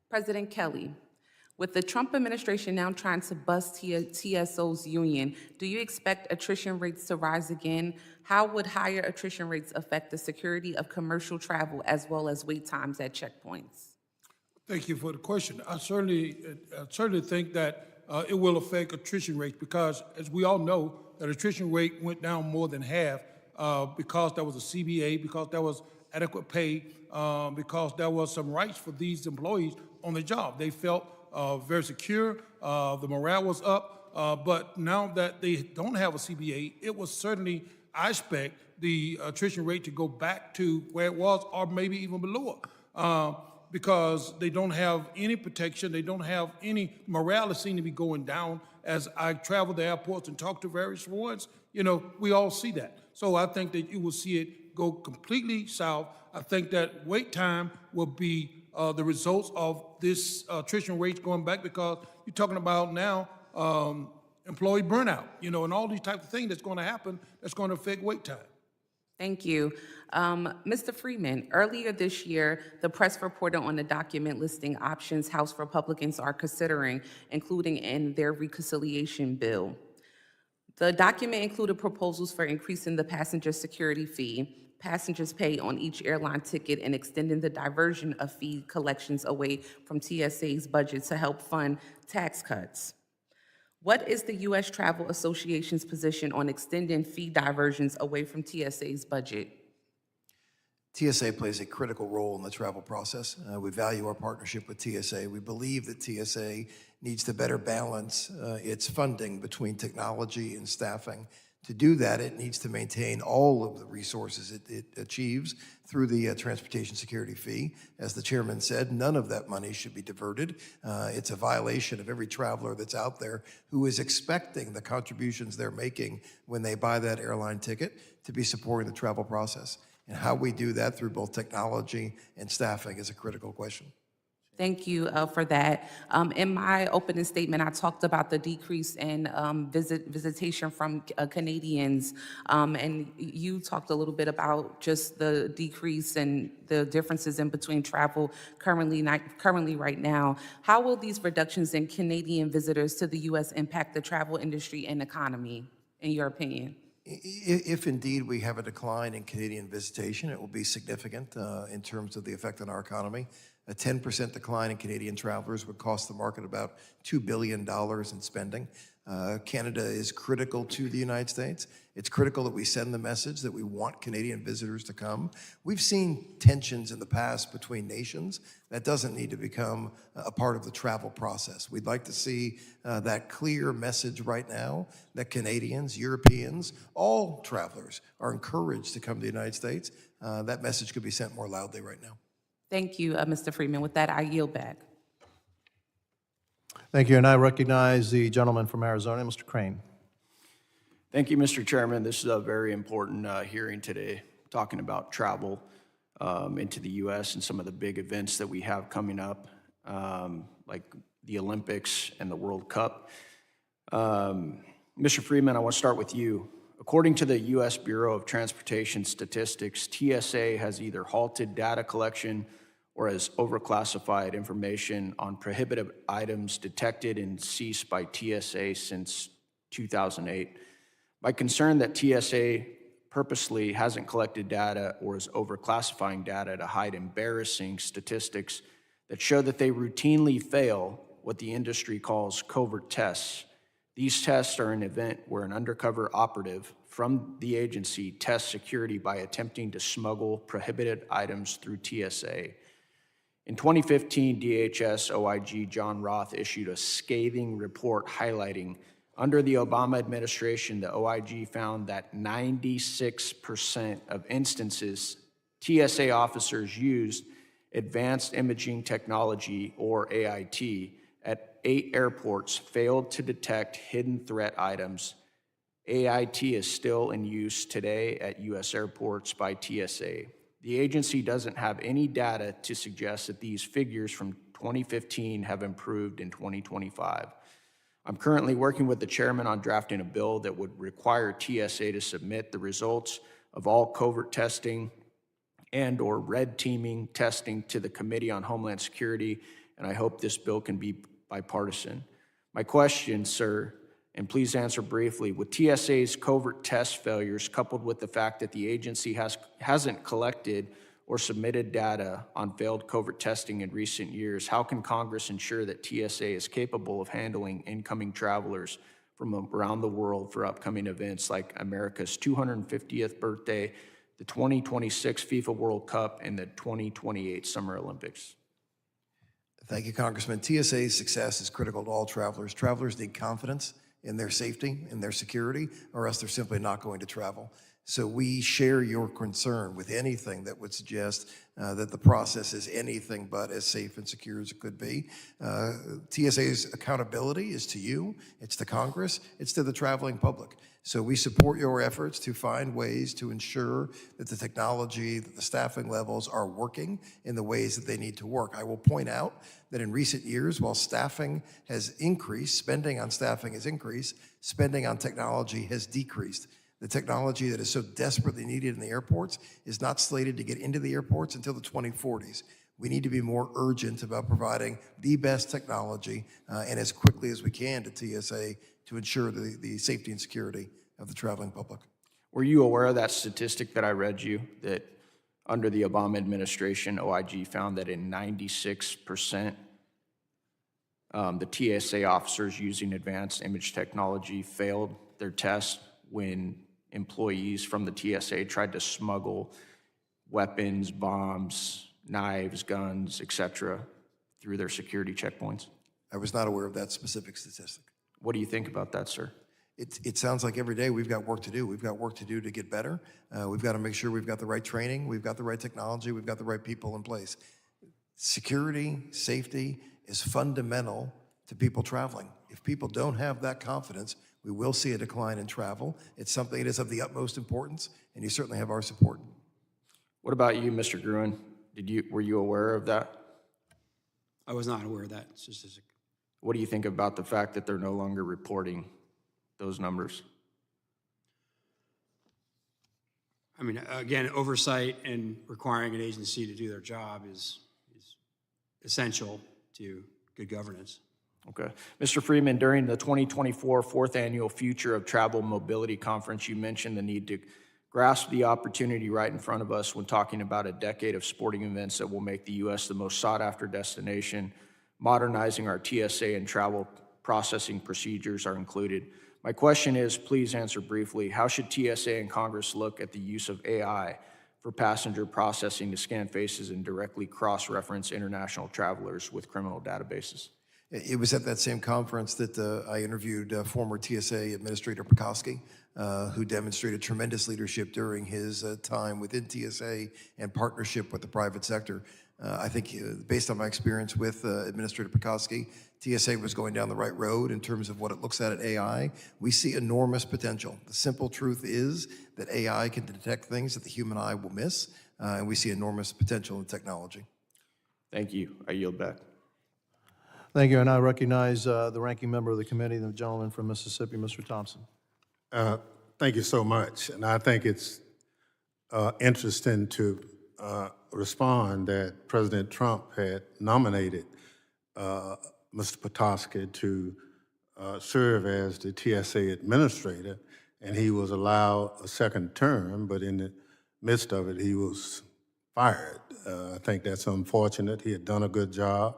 President Kelly, with the Trump administration now trying to bust TSO's union, do you expect attrition rates to rise again? How would higher attrition rates affect the security of commercial travel as well as wait times at checkpoints? Thank you for the question. I certainly think that it will affect attrition rates because, as we all know, that attrition rate went down more than half because there was a CBA, because there was adequate pay, because there was some rights for these employees on the job. They felt very secure, the morale was up, but now that they don't have a CBA, it was certainly, I expect, the attrition rate to go back to where it was or maybe even below it. Because they don't have any protection, they don't have any morale that seems to be going down. As I travel the airports and talk to various ones, we all see that. So I think that you will see it go completely south. I think that wait time will be the results of this attrition rates going back, because you're talking about now employee burnout, and all these types of things that's going to happen that's going to affect wait time. Thank you. Mr. Freeman, earlier this year, the press reported on the document listing options House Republicans are considering, including in their reconciliation bill. The document included proposals for increasing the passenger security fee, passengers pay on each airline ticket, and extending the diversion of fee collections away from TSA's budget to help fund tax cuts. What is the U.S. Travel Association's position on extending fee diversions away from TSA's budget? TSA plays a critical role in the travel process. We value our partnership with TSA. We believe that TSA needs to better balance its funding between technology and staffing. To do that, it needs to maintain all of the resources it achieves through the transportation security fee. As the chairman said, none of that money should be diverted. It's a violation of every traveler that's out there who is expecting the contributions they're making when they buy that airline ticket to be supporting the travel process. And how we do that through both technology and staffing is a critical question. Thank you for that. In my opening statement, I talked about the decrease in visitation from Canadians, and you talked a little bit about just the decrease and the differences in between travel currently right now. How will these reductions in Canadian visitors to the U.S. impact the travel industry and economy, in your opinion? If indeed we have a decline in Canadian visitation, it will be significant in terms of the effect on our economy. A 10% decline in Canadian travelers would cost the market about $2 billion in spending. Canada is critical to the United States. It's critical that we send the message that we want Canadian visitors to come. We've seen tensions in the past between nations. That doesn't need to become a part of the travel process. We'd like to see that clear message right now that Canadians, Europeans, all travelers are encouraged to come to the United States. That message could be sent more loudly right now. Thank you, Mr. Freeman. With that, I yield back. Thank you, and I recognize the gentleman from Arizona, Mr. Crane. Thank you, Mr. Chairman. This is a very important hearing today, talking about travel into the U.S. and some of the big events that we have coming up, like the Olympics and the World Cup. Mr. Freeman, I want to start with you. According to the U.S. Bureau of Transportation Statistics, TSA has either halted data collection or has overclassified information on prohibited items detected and seized by TSA since 2008. My concern that TSA purposely hasn't collected data or is overclassifying data to hide embarrassing statistics that show that they routinely fail what the industry calls covert tests. These tests are an event where an undercover operative from the agency tests security by attempting to smuggle prohibited items through TSA. In 2015, DHS OIG John Roth issued a scathing report highlighting under the Obama administration, the OIG found that 96% of instances TSA officers used advanced imaging technology, or AIT, at 8 airports failed to detect hidden threat items AIT is still in use today at U.S. airports by TSA. The agency doesn't have any data to suggest that these figures from 2015 have improved in 2025. I'm currently working with the chairman on drafting a bill that would require TSA to submit the results of all covert testing and/or red teaming testing to the Committee on Homeland Security, and I hope this bill can be bipartisan. My question, sir, and please answer briefly, with TSA's covert test failures coupled with the fact that the agency hasn't collected or submitted data on failed covert testing in recent years, how can Congress ensure that TSA is capable of handling incoming travelers from around the world for upcoming events like America's 250th birthday, the 2026 FIFA World Cup, and the 2028 Summer Olympics? Thank you, Congressman. TSA's success is critical to all travelers. Travelers need confidence in their safety, in their security, or else they're simply not going to travel. So we share your concern with anything that would suggest that the process is anything but as safe and secure as it could be. TSA's accountability is to you, it's to Congress, it's to the traveling public. So we support your efforts to find ways to ensure that the technology, that the staffing levels are working in the ways that they need to work. I will point out that in recent years, while staffing has increased, spending on staffing has increased, spending on technology has decreased. The technology that is so desperately needed in the airports is not slated to get into the airports until the 2040s. We need to be more urgent about providing the best technology and as quickly as we can to TSA to ensure the safety and security of the traveling public. Were you aware of that statistic that I read you, that under the Obama administration, OIG found that in 96%, the TSA officers using advanced image technology failed their test when employees from the TSA tried to smuggle weapons, bombs, knives, guns, etc., through their security checkpoints? I was not aware of that specific statistic. What do you think about that, sir? It sounds like every day we've got work to do. We've got work to do to get better. We've got to make sure we've got the right training, we've got the right technology, we've got the right people in place. Security, safety is fundamental to people traveling. If people don't have that confidence, we will see a decline in travel. It's something that is of the utmost importance, and you certainly have our support. What about you, Mr. Gruin? Were you aware of that? I was not aware of that statistic. What do you think about the fact that they're no longer reporting those numbers? I mean, again, oversight and requiring an agency to do their job is essential to good governance. Okay. Mr. Freeman, during the 2024 fourth annual Future of Travel Mobility Conference, you mentioned the need to grasp the opportunity right in front of us when talking about a decade of sporting events that will make the U.S. the most sought-after destination. Modernizing our TSA and travel processing procedures are included. My question is, please answer briefly, how should TSA and Congress look at the use of AI for passenger processing to scan faces and directly cross-reference international travelers with criminal databases? It was at that same conference that I interviewed former TSA Administrator Pekoski, who demonstrated tremendous leadership during his time within TSA and partnership with the private sector. I think based on my experience with Administrator Pekoski, TSA was going down the right road in terms of what it looks at AI. We see enormous potential. The simple truth is that AI can detect things that the human eye will miss, and we see enormous potential in technology. Thank you. I yield back. Thank you, and I recognize the ranking member of the committee, the gentleman from Mississippi, Mr. Thompson. Thank you so much. And I think it's interesting to respond that President Trump had nominated Mr. Pekoski to serve as the TSA administrator, and he was allowed a second term, but in the midst of it, he was fired. I think that's unfortunate. He had done a good job.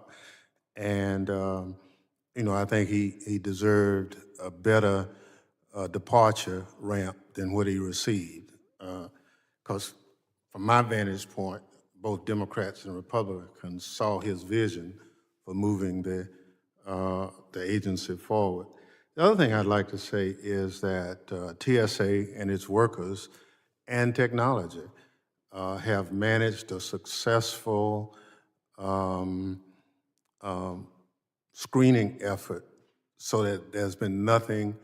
And, I think he deserved a better departure ramp than what he received. Because from my vantage point, both Democrats and Republicans saw his vision for moving the agency forward. The other thing I'd like to say is that TSA and its workers and technology have managed a successful screening effort so that there's been nothing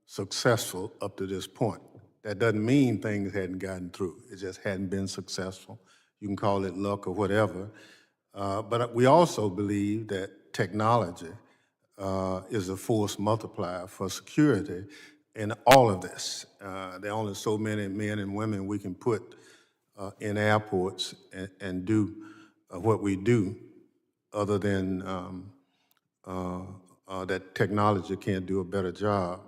successful up to this point. That doesn't mean things hadn't gotten through. It just hadn't been successful. You can call it luck or whatever. But we also believe that technology is a force multiplier for security in all of this. There are only so many men and women we can put in airports and do what we do, other than that technology can't do a better job.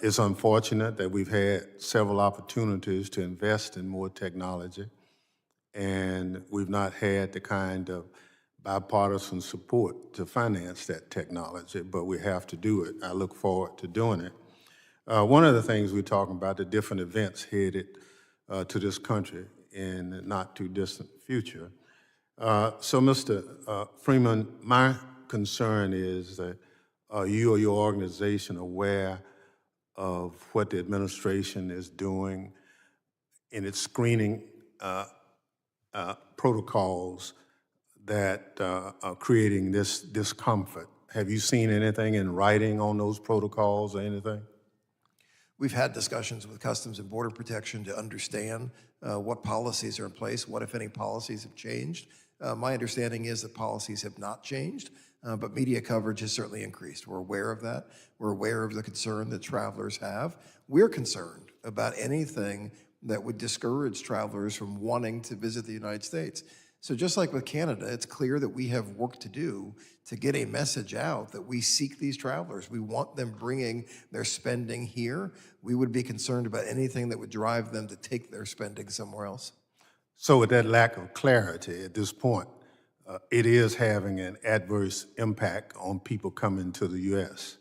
It's unfortunate that we've had several opportunities to invest in more technology, and we've not had the kind of bipartisan support to finance that technology, but we have to do it. I look forward to doing it. One of the things we're talking about, the different events headed to this country in the not too distant future. So Mr. Freeman, my concern is that you or your organization aware of what the administration is doing in its screening protocols that are creating this discomfort? Have you seen anything in writing on those protocols or anything? We've had discussions with Customs and Border Protection to understand what policies are in place, what, if any, policies have changed. My understanding is that policies have not changed, but media coverage has certainly increased. We're aware of that. We're aware of the concern that travelers have. We're concerned about anything that would discourage travelers from wanting to visit the United States. So just like with Canada, it's clear that we have work to do to get a message out that we seek these travelers. We want them bringing their spending here. We would be concerned about anything that would drive them to take their spending somewhere else. So with that lack of clarity at this point, it is having an adverse impact on people coming to the U.S.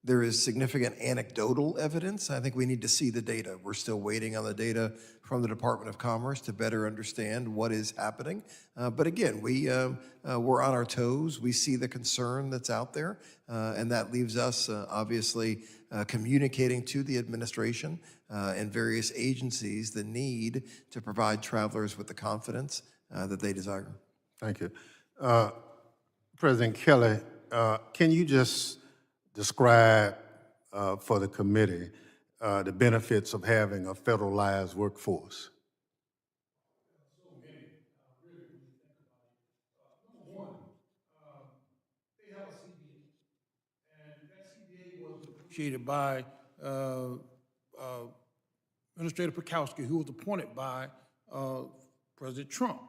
There is significant anecdotal evidence. I think we need to see the data. We're still waiting on the data from the Department of Commerce to better understand what is happening. But again, we're on our toes. We see the concern that's out there, and that leaves us obviously communicating to the administration and various agencies the need to provide travelers with the confidence that they desire. Thank you. President Kelly, can you just describe for the committee the benefits of having a federalized workforce? So many, really, when you think about it. Number one, they have a CBA, and that CBA was negotiated by Administrator Purkowski, who was appointed by President Trump.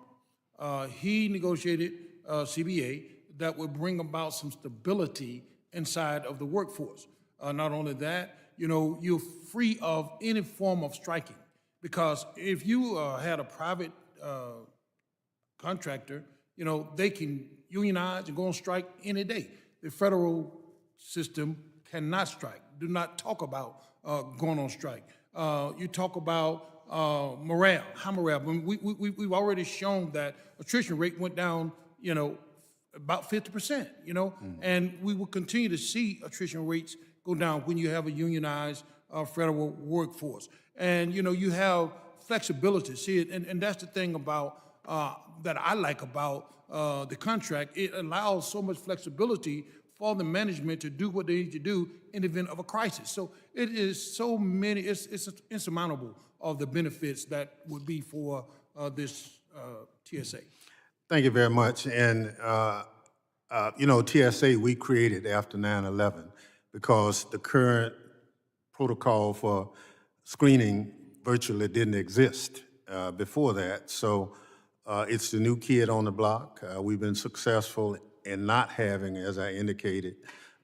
He negotiated a CBA that would bring about some stability inside of the workforce. Not only that, you know, you're free of any form of striking, because if you had a private contractor, you know, they can unionize and go on strike any day. The federal system cannot strike. Do not talk about going on strike. You talk about morale, high morale. We've already shown that attrition rate went down, you know, about 50%, you know, and we will continue to see attrition rates go down when you have a unionized federal workforce. And, you know, you have flexibility. See, and that's the thing about, that I like about the contract. It allows so much flexibility for the management to do what they need to do in the event of a crisis. So it is so many, it's insurmountable of the benefits that would be for this TSA. Thank you very much. And, you know, TSA, we created after 9/11 because the current protocol for screening virtually didn't exist before that. So it's the new kid on the block. We've been successful in not having, as I indicated,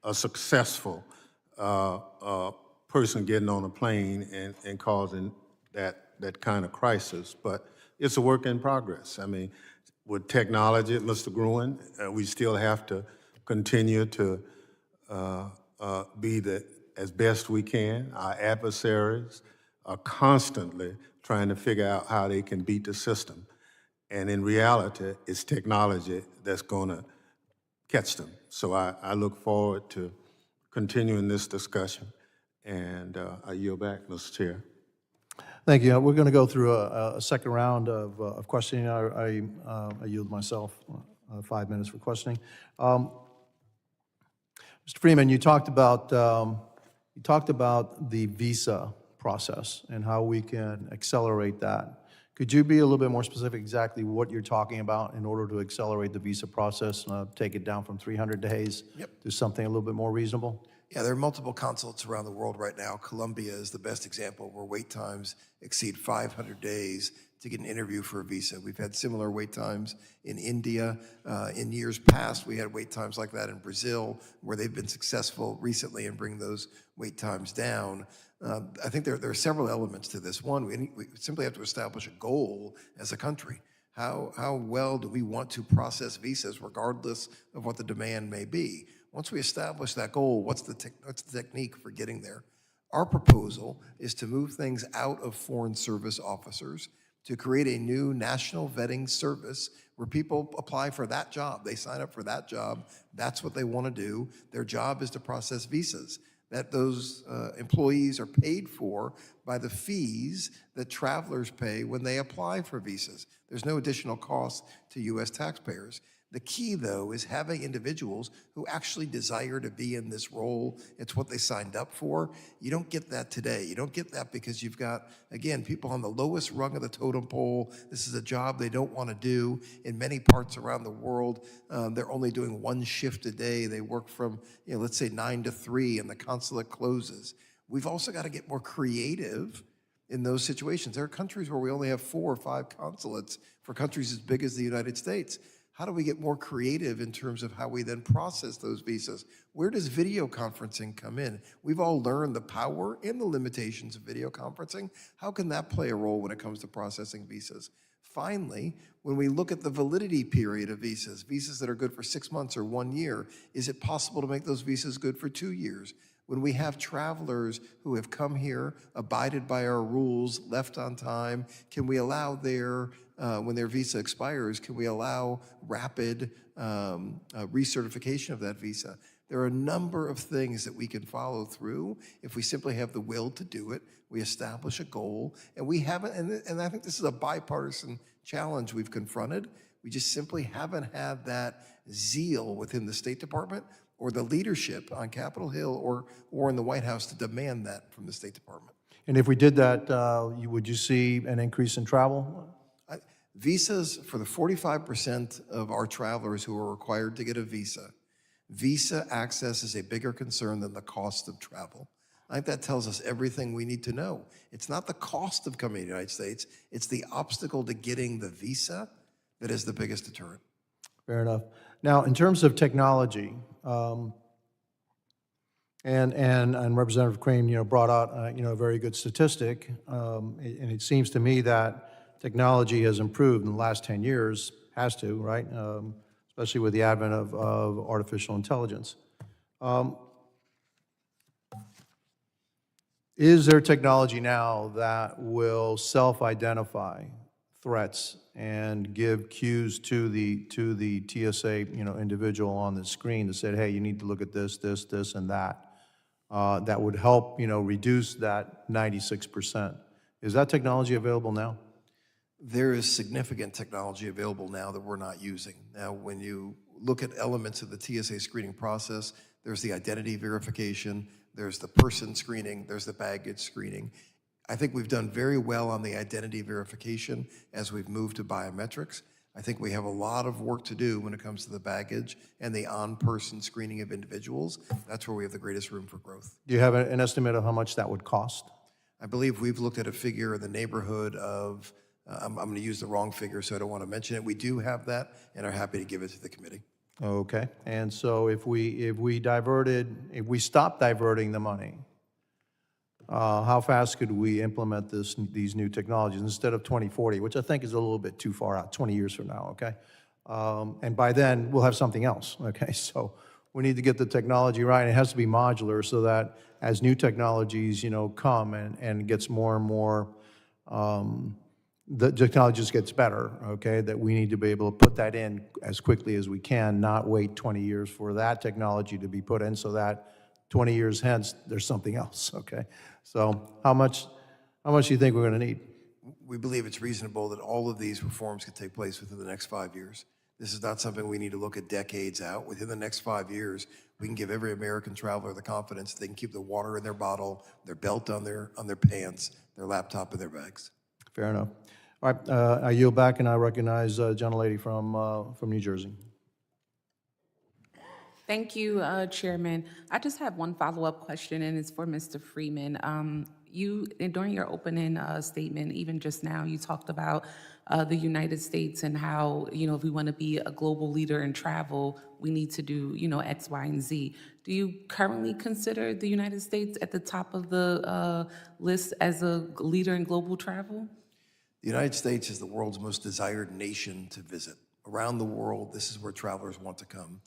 a successful person getting on a plane and causing that kind of crisis. But it's a work in progress. I mean, with technology, Mr. Gruin, we still have to continue to be as best we can. Our adversaries are constantly trying to figure out how they can beat the system. And in reality, it's technology that's going to catch them. So I look forward to continuing this discussion. And I yield back, Mr. Chair. Thank you. We're going to go through a second round of questioning. I yield myself 5 minutes for questioning. Mr. Freeman, you talked about You talked about the visa process and how we can accelerate that. Could you be a little bit more specific exactly what you're talking about in order to accelerate the visa process, take it down from 300 days to something a little bit more reasonable? Yeah, there are multiple consulates around the world right now. Colombia is the best example where wait times exceed 500 days to get an interview for a visa. We've had similar wait times in India. In years past, we had wait times like that in Brazil, where they've been successful recently in bringing those wait times down. I think there are several elements to this. One, we simply have to establish a goal as a country. How well do we want to process visas regardless of what the demand may be? Once we establish that goal, what's the technique for getting there? Our proposal is to move things out of foreign service officers to create a new national vetting service where people apply for that job. They sign up for that job. That's what they want to do. Their job is to process visas. That those employees are paid for by the fees that travelers pay when they apply for visas. There's no additional cost to U.S. taxpayers. The key, though, is having individuals who actually desire to be in this role. It's what they signed up for. You don't get that today. You don't get that because you've got, again, people on the lowest rung of the totem pole. This is a job they don't want to do. In many parts around the world, they're only doing one shift a day. They work from, let's say 9 to 3, and the consulate closes. We've also got to get more creative in those situations. There are countries where we only have 4 or 5 consulates for countries as big as the United States. How do we get more creative in terms of how we then process those visas? Where does video conferencing come in? We've all learned the power and the limitations of video conferencing. How can that play a role when it comes to processing visas? Finally, when we look at the validity period of visas, visas that are good for 6 months or 1 year, is it possible to make those visas good for 2 years? When we have travelers who have come here, abided by our rules, left on time, can we allow when their visa expires, can we allow rapid recertification of that visa? There are a number of things that we can follow through if we simply have the will to do it. We establish a goal, and we haven't, and I think this is a bipartisan challenge we've confronted. We just simply haven't had that zeal within the State Department or the leadership on Capitol Hill or in the White House to demand that from the State Department. And if we did that, would you see an increase in travel? Visas, for the 45% of our travelers who are required to get a visa access is a bigger concern than the cost of travel. I think that tells us everything we need to know. It's not the cost of coming to the United States, it's the obstacle to getting the visa that is the biggest deterrent. Fair enough. Now, in terms of technology, and Representative Crane, brought out, a very good statistic, and it seems to me that technology has improved in the last 10 years, has to, right? Especially with the advent of artificial intelligence. Is there technology now that will self-identify threats and give cues to the TSA individual on the screen that said, hey, you need to look at this, this, this, and that? That would help reduce that 96%. Is that technology available now? There is significant technology available now that we're not using. Now, when you look at elements of the TSA screening process, there's the identity verification, there's the person screening, there's the baggage screening. I think we've done very well on the identity verification as we've moved to biometrics. I think we have a lot of work to do when it comes to the baggage and the on-person screening of individuals. That's where we have the greatest room for growth. Do you have an estimate of how much that would cost? I believe we've looked at a figure in the neighborhood of, I'm going to use the wrong figure, so I don't want to mention it. We do have that and are happy to give it to the committee. Okay, and so if we stopped diverting the money, how fast could we implement these new technologies instead of 2040, which I think is a little bit too far out, 20 years from now, okay? And by then, we'll have something else, okay? So we need to get the technology right. It has to be modular so that as new technologies, come and it gets more and more, the technology just gets better, okay? That we need to be able to put that in as quickly as we can, not wait 20 years for that technology to be put in so that 20 years hence, there's something else, okay? So how much do you think we're going to need? We believe it's reasonable that all of these reforms could take place within the next 5 years. This is not something we need to look at decades out. Within the next 5 years, We can give every American traveler the confidence they can keep the water in their bottle, their belt on their pants, their laptop in their bags. Fair enough. All right, I yield back, and I recognize gentlelady from New Jersey. Thank you, Chairman. I just have one follow-up question, and it's for Mr. Freeman. During your opening statement, even just now, you talked about the United States and how, if we want to be a global leader in travel, we need to do, X, Y, and Z. Do you currently consider the United States at the top of the list as a leader in global travel? The United States is the world's most desired nation to visit. Around the world, this is where travelers want to come.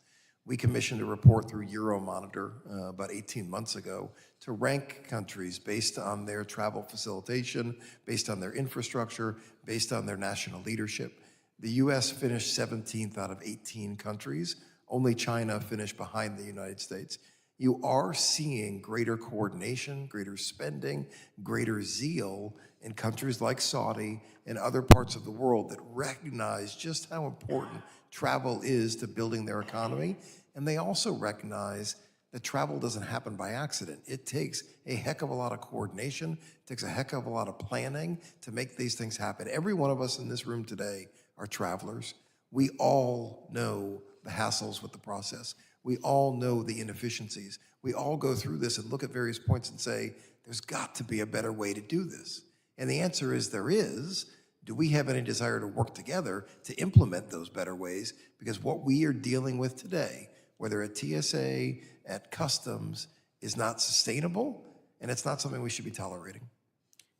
We commissioned a report through Euromonitor about 18 months ago to rank countries based on their travel facilitation, based on their infrastructure, based on their national leadership. The U.S. finished 17th out of 18 countries. Only China finished behind the United States. You are seeing greater coordination, greater spending, greater zeal in countries like Saudi and other parts of the world that recognize just how important travel is to building their economy. And they also recognize that travel doesn't happen by accident. It takes a heck of a lot of coordination, it takes a heck of a lot of planning to make these things happen. Every one of us in this room today are travelers. We all know the hassles with the process. We all know the inefficiencies. We all go through this and look at various points and say, there's got to be a better way to do this. And the answer is there is. Do we have any desire to work together to implement those better ways? Because what we are dealing with today, whether at TSA, at customs, is not sustainable, and it's not something we should be tolerating.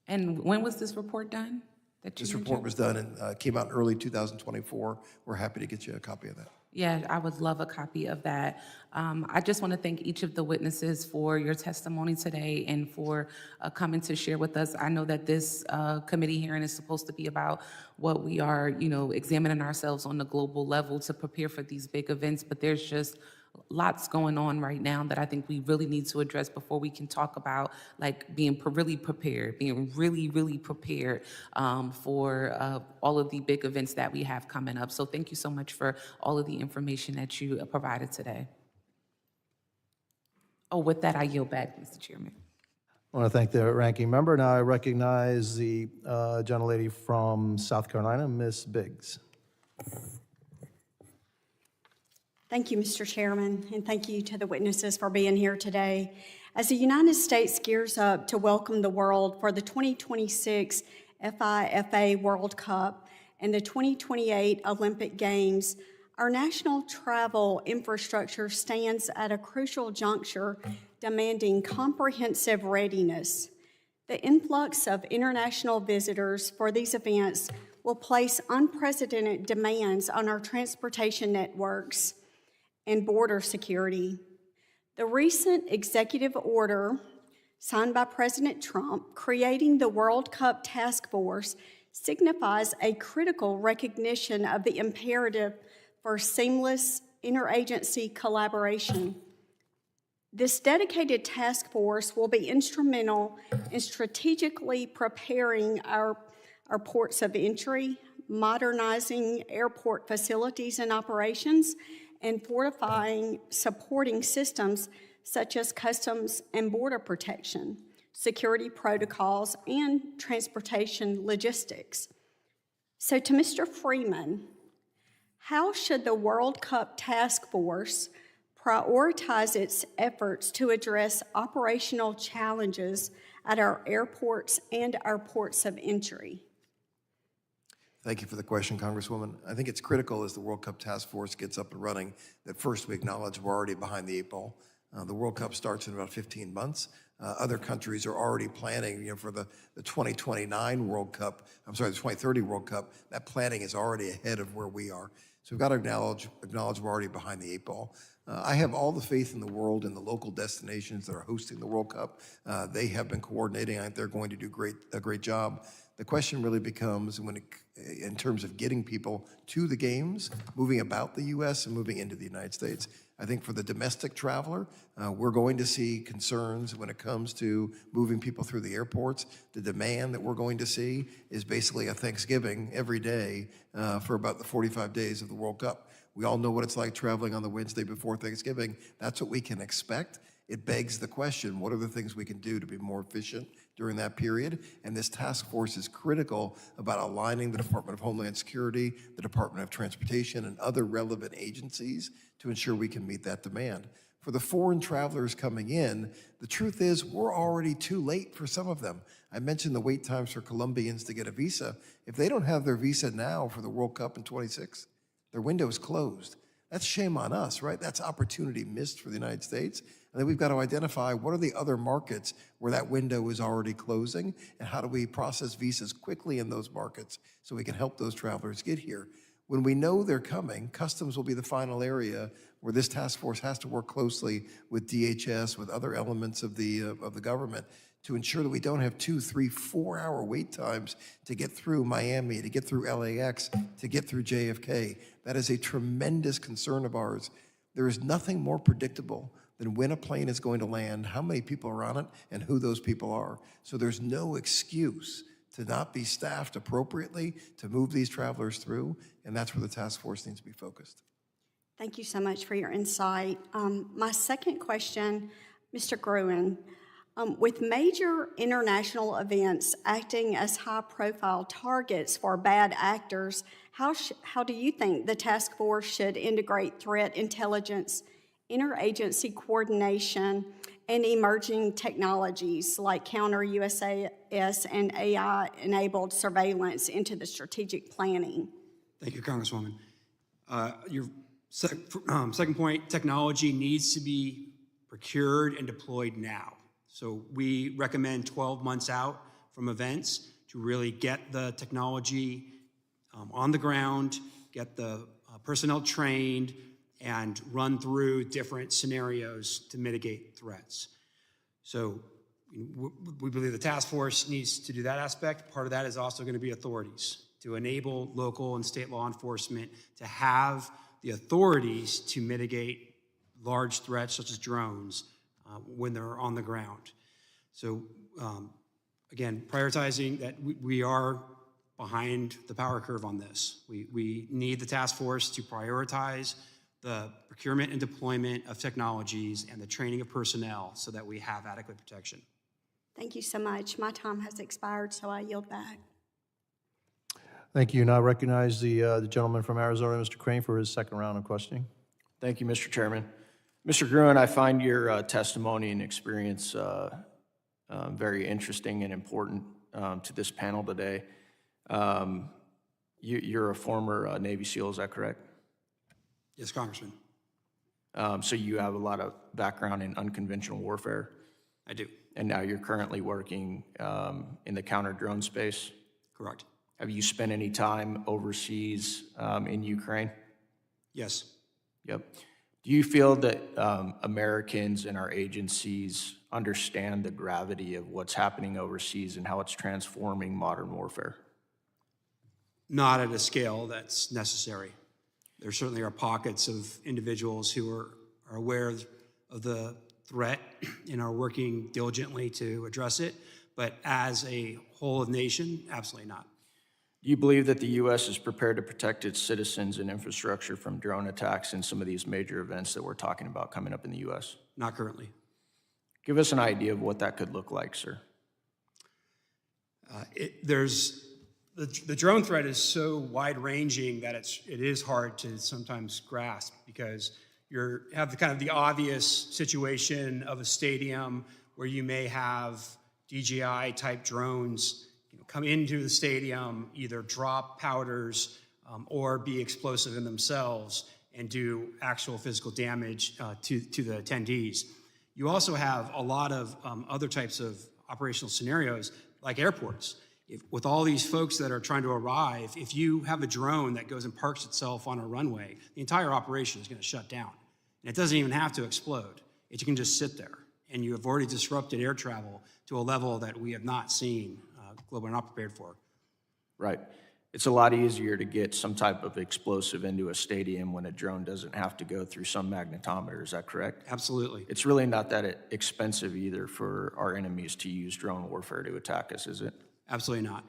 And when was this report done? This report was done and came out in early 2024. We're happy to get you a copy of that. Yeah, I would love a copy of that. I just want to thank each of the witnesses for your testimony today and for coming to share with us. I know that this committee hearing is supposed to be about what we are, examining ourselves on the global level to prepare for these big events, but there's just lots going on right now that I think we really need to address before we can talk about being really prepared, being really prepared for all of the big events that we have coming up. So thank you so much for all of the information that you provided today. Oh, with that, I yield back, Mr. Chairman. I want to thank the ranking member. Now I recognize the gentlelady from South Carolina, Ms. Biggs. Thank you, Mr. Chairman, and thank you to the witnesses for being here today. As the United States gears up to welcome the world for the 2026 FIFA World Cup and the 2028 Olympic Games, our national travel infrastructure stands at a crucial juncture demanding comprehensive readiness. The influx of international visitors for these events will place unprecedented demands on our transportation networks and border security. The recent executive order signed by President Trump creating the World Cup Task Force signifies a critical recognition of the imperative for seamless interagency collaboration. This dedicated task force will be instrumental in strategically preparing our ports of entry, modernizing airport facilities and operations, and fortifying supporting systems such as customs and border protection, security protocols, and transportation logistics. So to Mr. Freeman, how should the World Cup Task Force prioritize its efforts to address operational challenges at our airports and our ports of entry? Thank you for the question, Congresswoman. I think it's critical as the World Cup Task Force gets up and running that first we acknowledge we're already behind the eight ball. The World Cup starts in about 15 months. Other countries are already planning, for the 2029 World Cup, the 2030 World Cup. That planning is already ahead of where we are. So we've got to acknowledge we're already behind the eight ball. I have all the faith in the world in the local destinations that are hosting the World Cup. They have been coordinating. I think they're going to do a great job. The question really becomes in terms of getting people to the games, moving about the U.S. and moving into the United States. I think for the domestic traveler, we're going to see concerns when it comes to moving people through the airports. The demand that we're going to see is basically a Thanksgiving every day for about the 45 days of the World Cup. We all know what it's like traveling on the Wednesday before Thanksgiving. That's what we can expect. It begs the question, what are the things we can do to be more efficient during that period? And this task force is critical about aligning the Department of Homeland Security, the Department of Transportation, and other relevant agencies to ensure we can meet that demand. For the foreign travelers coming in, the truth is we're already too late for some of them. I mentioned the wait times for Colombians to get a visa. If they don't have their visa now for the World Cup in 26, their window is closed. That's shame on us, right? That's opportunity missed for the United States. And then we've got to identify what are the other markets where that window is already closing, and how do we process visas quickly in those markets so we can help those travelers get here. When we know they're coming, customs will be the final area where this task force has to work closely with DHS, with other elements of the government, to ensure that we don't have 2, 3, 4-hour wait times to get through Miami, to get through LAX, to get through JFK. That is a tremendous concern of ours. There is nothing more predictable than when a plane is going to land, how many people are on it, and who those people are. So there's no excuse to not be staffed appropriately to move these travelers through, and that's where the task force needs to be focused. Thank you so much for your insight. My second question, Mr. Gruin, with major international events acting as high-profile targets for bad actors, how do you think the task force should integrate threat intelligence, interagency coordination, and emerging technologies like counter-USAS and AI-enabled surveillance into the strategic planning? Thank you, Congresswoman. Your second point, technology needs to be procured and deployed now. So we recommend 12 months out from events to really get the technology on the ground, get the personnel trained, and run through different scenarios to mitigate threats. So we believe the task force needs to do that aspect. Part of that is also going to be authorities to enable local and state law enforcement to have the authorities to mitigate large threats such as drones when they're on the ground. So again, prioritizing that we are behind the power curve on this. We need the task force to prioritize the procurement and deployment of technologies and the training of personnel so that we have adequate protection. Thank you so much. My time has expired, so I yield back. Thank you. Now I recognize the gentleman from Arizona, Mr. Crane, for his second round of questioning. Thank you, Mr. Chairman. Mr. Gruin, I find your testimony and experience very interesting and important to this panel today. You're a former Navy SEAL, is that correct? Yes, Congressman. So you have a lot of background in unconventional warfare? I do. And now you're currently working in the counter-drone space? Correct. Have you spent any time overseas in Ukraine? Yes. Yep. Do you feel that Americans and our agencies understand the gravity of what's happening overseas and how it's transforming modern warfare? Not at a scale that's necessary. There certainly are pockets of individuals who are aware of the threat and are working diligently to address it, but as a whole of nation, absolutely not. Do you believe that the U.S. is prepared to protect its citizens and infrastructure from drone attacks in some of these major events that we're talking about coming up in the U.S.? Not currently. Give us an idea of what that could look like, sir. The drone threat is so wide-ranging that it is hard to sometimes grasp, because you have the obvious situation of a stadium where you may have DJI-type drones come into the stadium, either drop powders or be explosive in themselves and do actual physical damage to the attendees. You also have a lot of other types of operational scenarios, like airports. With all these folks that are trying to arrive, if you have a drone that goes and parks itself on a runway, the entire operation is going to shut down. And it doesn't even have to explode. It can just sit there. And you have already disrupted air travel to a level that we have not seen, globally not prepared for. Right. It's a lot easier to get some type of explosive into a stadium when a drone doesn't have to go through some magnetometer. Is that correct? Absolutely. It's really not that expensive either for our enemies to use drone warfare to attack us, is it? Absolutely not.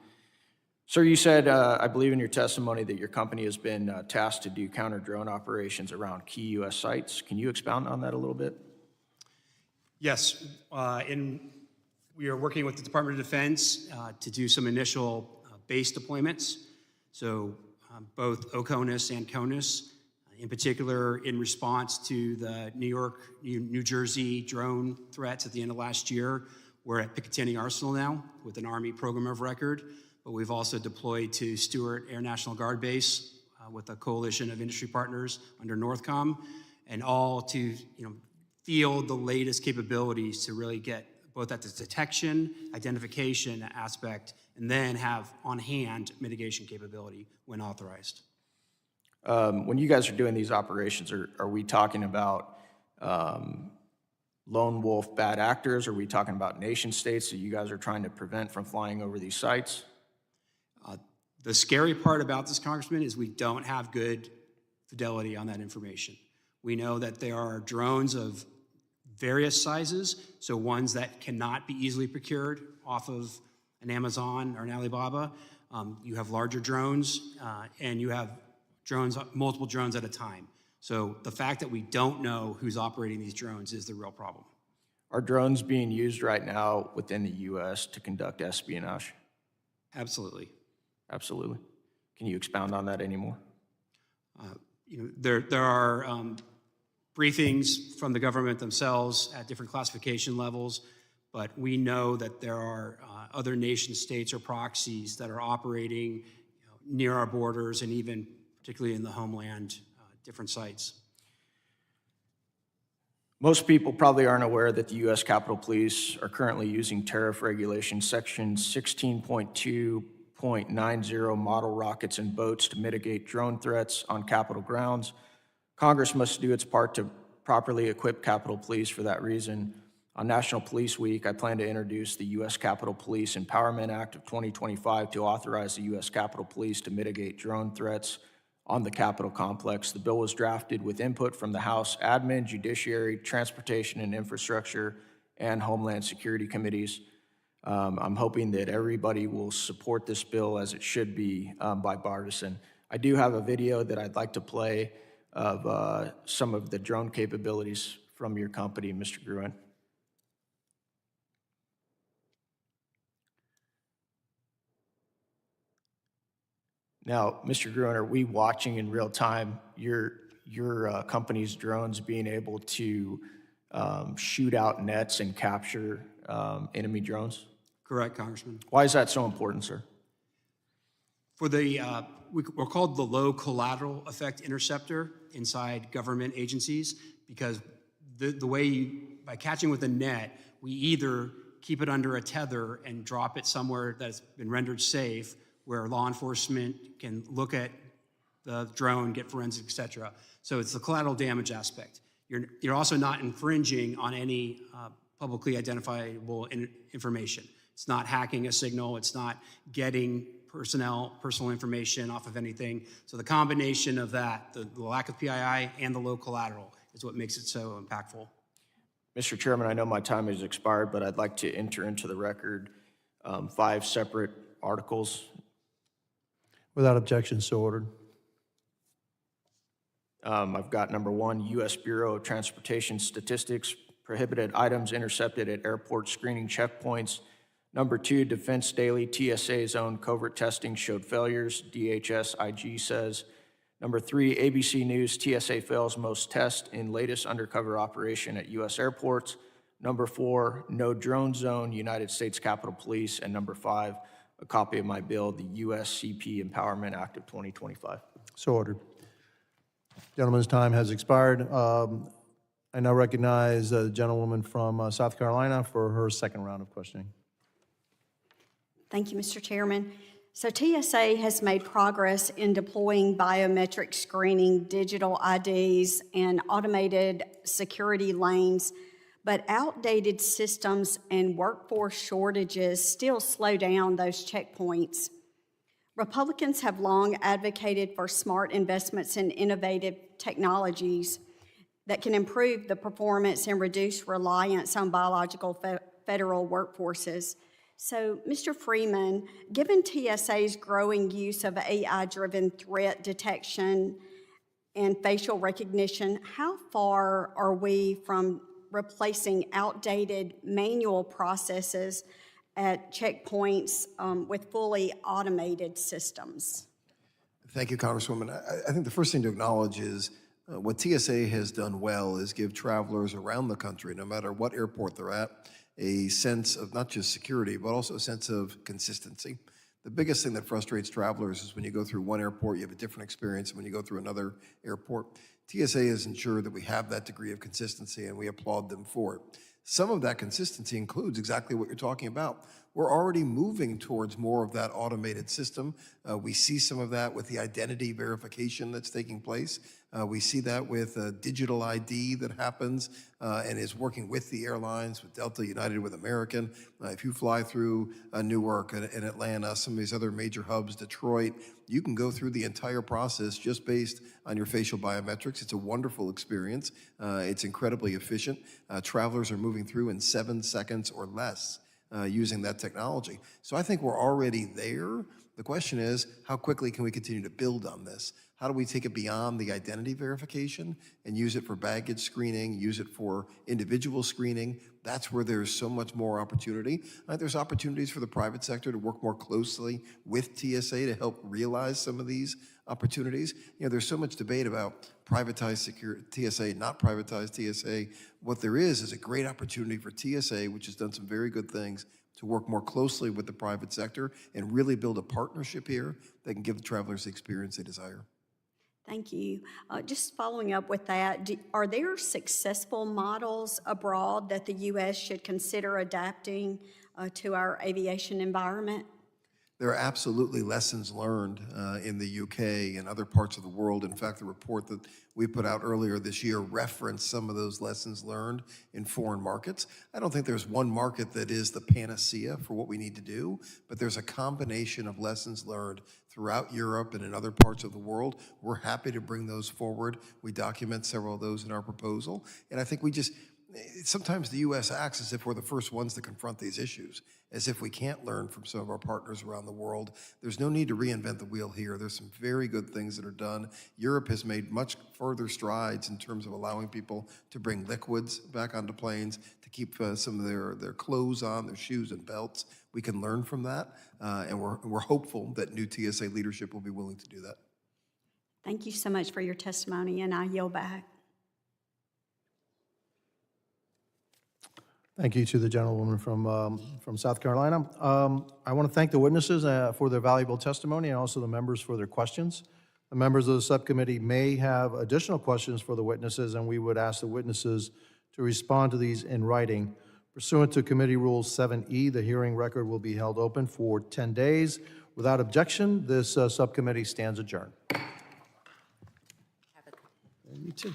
Sir, you said, I believe in your testimony, that your company has been tasked to do counter-drone operations around key U.S. sites. Can you expound on that a little bit? Yes, we are working with the Department of Defense to do some initial base deployments. So both OCONUS and CONUS, in particular in response to the New Jersey drone threats at the end of last year. We're at Picatinny Arsenal now with an Army program of record, but we've also deployed to Stewart Air National Guard Base with a coalition of industry partners under NORTHCOM, and all to field the latest capabilities to really get both at the detection, identification aspect, and then have on-hand mitigation capability when authorized. When you guys are doing these operations, are we talking about lone wolf bad actors? Are we talking about nation states that you guys are trying to prevent from flying over these sites? The scary part about this, Congressman, is we don't have good fidelity on that information. We know that there are drones of various sizes, so ones that cannot be easily procured off of an Amazon or an Alibaba. You have larger drones, and you have drones, multiple drones at a time. So the fact that we don't know who's operating these drones is the real problem. Are drones being used right now within the U.S. to conduct espionage? Absolutely. Absolutely. Can you expound on that anymore? There are briefings from the government themselves at different classification levels, but we know that there are other nation states or proxies that are operating near our borders and even particularly in the homeland, different sites. Most people probably aren't aware that the U.S. Capitol Police are currently using Tariff Regulation Section 16.2.90 model rockets and boats to mitigate drone threats on Capitol grounds. Congress must do its part to properly equip Capitol Police for that reason. On National Police Week, I plan to introduce the U.S. Capitol Police Empowerment Act of 2025 to authorize the U.S. Capitol Police to mitigate drone threats on the Capitol complex. The bill was drafted with input from the House Admin, Judiciary, Transportation and Infrastructure, and Homeland Security committees. I'm hoping that everybody will support this bill as it should be bipartisan. I do have a video that I'd like to play of some of the drone capabilities from your company, Mr. Gruin. Now, Mr. Gruin, are we watching in real time your company's drones being able to shoot out nets and capture enemy drones? Correct, Congressman. Why is that so important, sir? For the, we're called the low collateral effect interceptor inside government agencies, because the way by catching with a net, we either keep it under a tether and drop it somewhere that's been rendered safe, where law enforcement can look at the drone, get forensic, et cetera. So it's the collateral damage aspect. You're also not infringing on any publicly identifiable information. It's not hacking a signal. It's not getting personal information off of anything. So the combination of that, the lack of PII and the low collateral, is what makes it so impactful. Mr. Chairman, I know my time has expired, but I'd like to enter into the record 5 separate articles. Without objection, so ordered. I've got number 1, U.S. Bureau of Transportation Statistics, prohibited items intercepted at airport screening checkpoints. Number 2, Defense Daily, TSA's own covert testing showed failures, DHS IG says. Number 3, ABC News, TSA fails most test in latest undercover operation at U.S. airports. Number 4, no drone zone, United States Capitol Police. And number 5, a copy of my bill, the USCP Empowerment Act of 2025. So ordered. Gentleman's time has expired. I now recognize the gentlewoman from South Carolina for her second round of questioning. Thank you, Mr. Chairman. So TSA has made progress in deploying biometric screening, digital IDs, and automated security lanes, but outdated systems and workforce shortages still slow down those checkpoints. Republicans have long advocated for smart investments in innovative technologies that can improve the performance and reduce reliance on biological federal workforces. So, Mr. Freeman, given TSA's growing use of AI-driven threat detection and facial recognition, how far are we from replacing outdated manual processes at checkpoints with fully automated systems? Thank you, Congresswoman. I think the first thing to acknowledge is what TSA has done well is give travelers around the country, no matter what airport they're at, a sense of not just security, but also a sense of consistency. The biggest thing that frustrates travelers is when you go through one airport, you have a different experience than when you go through another airport. TSA has ensured that we have that degree of consistency, and we applaud them for it. Some of that consistency includes exactly what you're talking about. We're already moving towards more of that automated system. We see some of that with the identity verification that's taking place. We see that with digital ID that happens and is working with the airlines, with Delta, United, with American. If you fly through Newark and Atlanta, some of these other major hubs, Detroit, you can go through the entire process just based on your facial biometrics. It's a wonderful experience. It's incredibly efficient. Travelers are moving through in 7 seconds or less using that technology. So I think we're already there. The question is, how quickly can we continue to build on this? How do we take it beyond the identity verification and use it for baggage screening, use it for individual screening? That's where there's so much more opportunity. There's opportunities for the private sector to work more closely with TSA to help realize some of these opportunities. You know, there's so much debate about privatized TSA, not privatized TSA. What there is a great opportunity for TSA, which has done some very good things, to work more closely with the private sector and really build a partnership here that can give the travelers the experience they desire. Thank you. Just following up with that, are there successful models abroad that the U.S. should consider adapting to our aviation environment? There are absolutely lessons learned in the UK and other parts of the world. In fact, the report that we put out earlier this year referenced some of those lessons learned in foreign markets. I don't think there's one market that is the panacea for what we need to do, but there's a combination of lessons learned throughout Europe and in other parts of the world. We're happy to bring those forward. We document several of those in our proposal. And I think sometimes the U.S. acts as if we're the first ones to confront these issues, as if we can't learn from some of our partners around the world. There's no need to reinvent the wheel here. There's some very good things that are done. Europe has made much further strides in terms of allowing people to bring liquids back onto planes, to keep some of their clothes on, their shoes and belts. We can learn from that, and we're hopeful that new TSA leadership will be willing to do that. Thank you so much for your testimony, and I yield back. Thank you to the gentlewoman from South Carolina. I want to thank the witnesses for their valuable testimony and also the members for their questions. The members of the subcommittee may have additional questions for the witnesses, and we would ask the witnesses to respond to these in writing. Pursuant to Committee Rule 7E, the hearing record will be held open for 10 days. Without objection, this subcommittee stands adjourned. Have a good You too.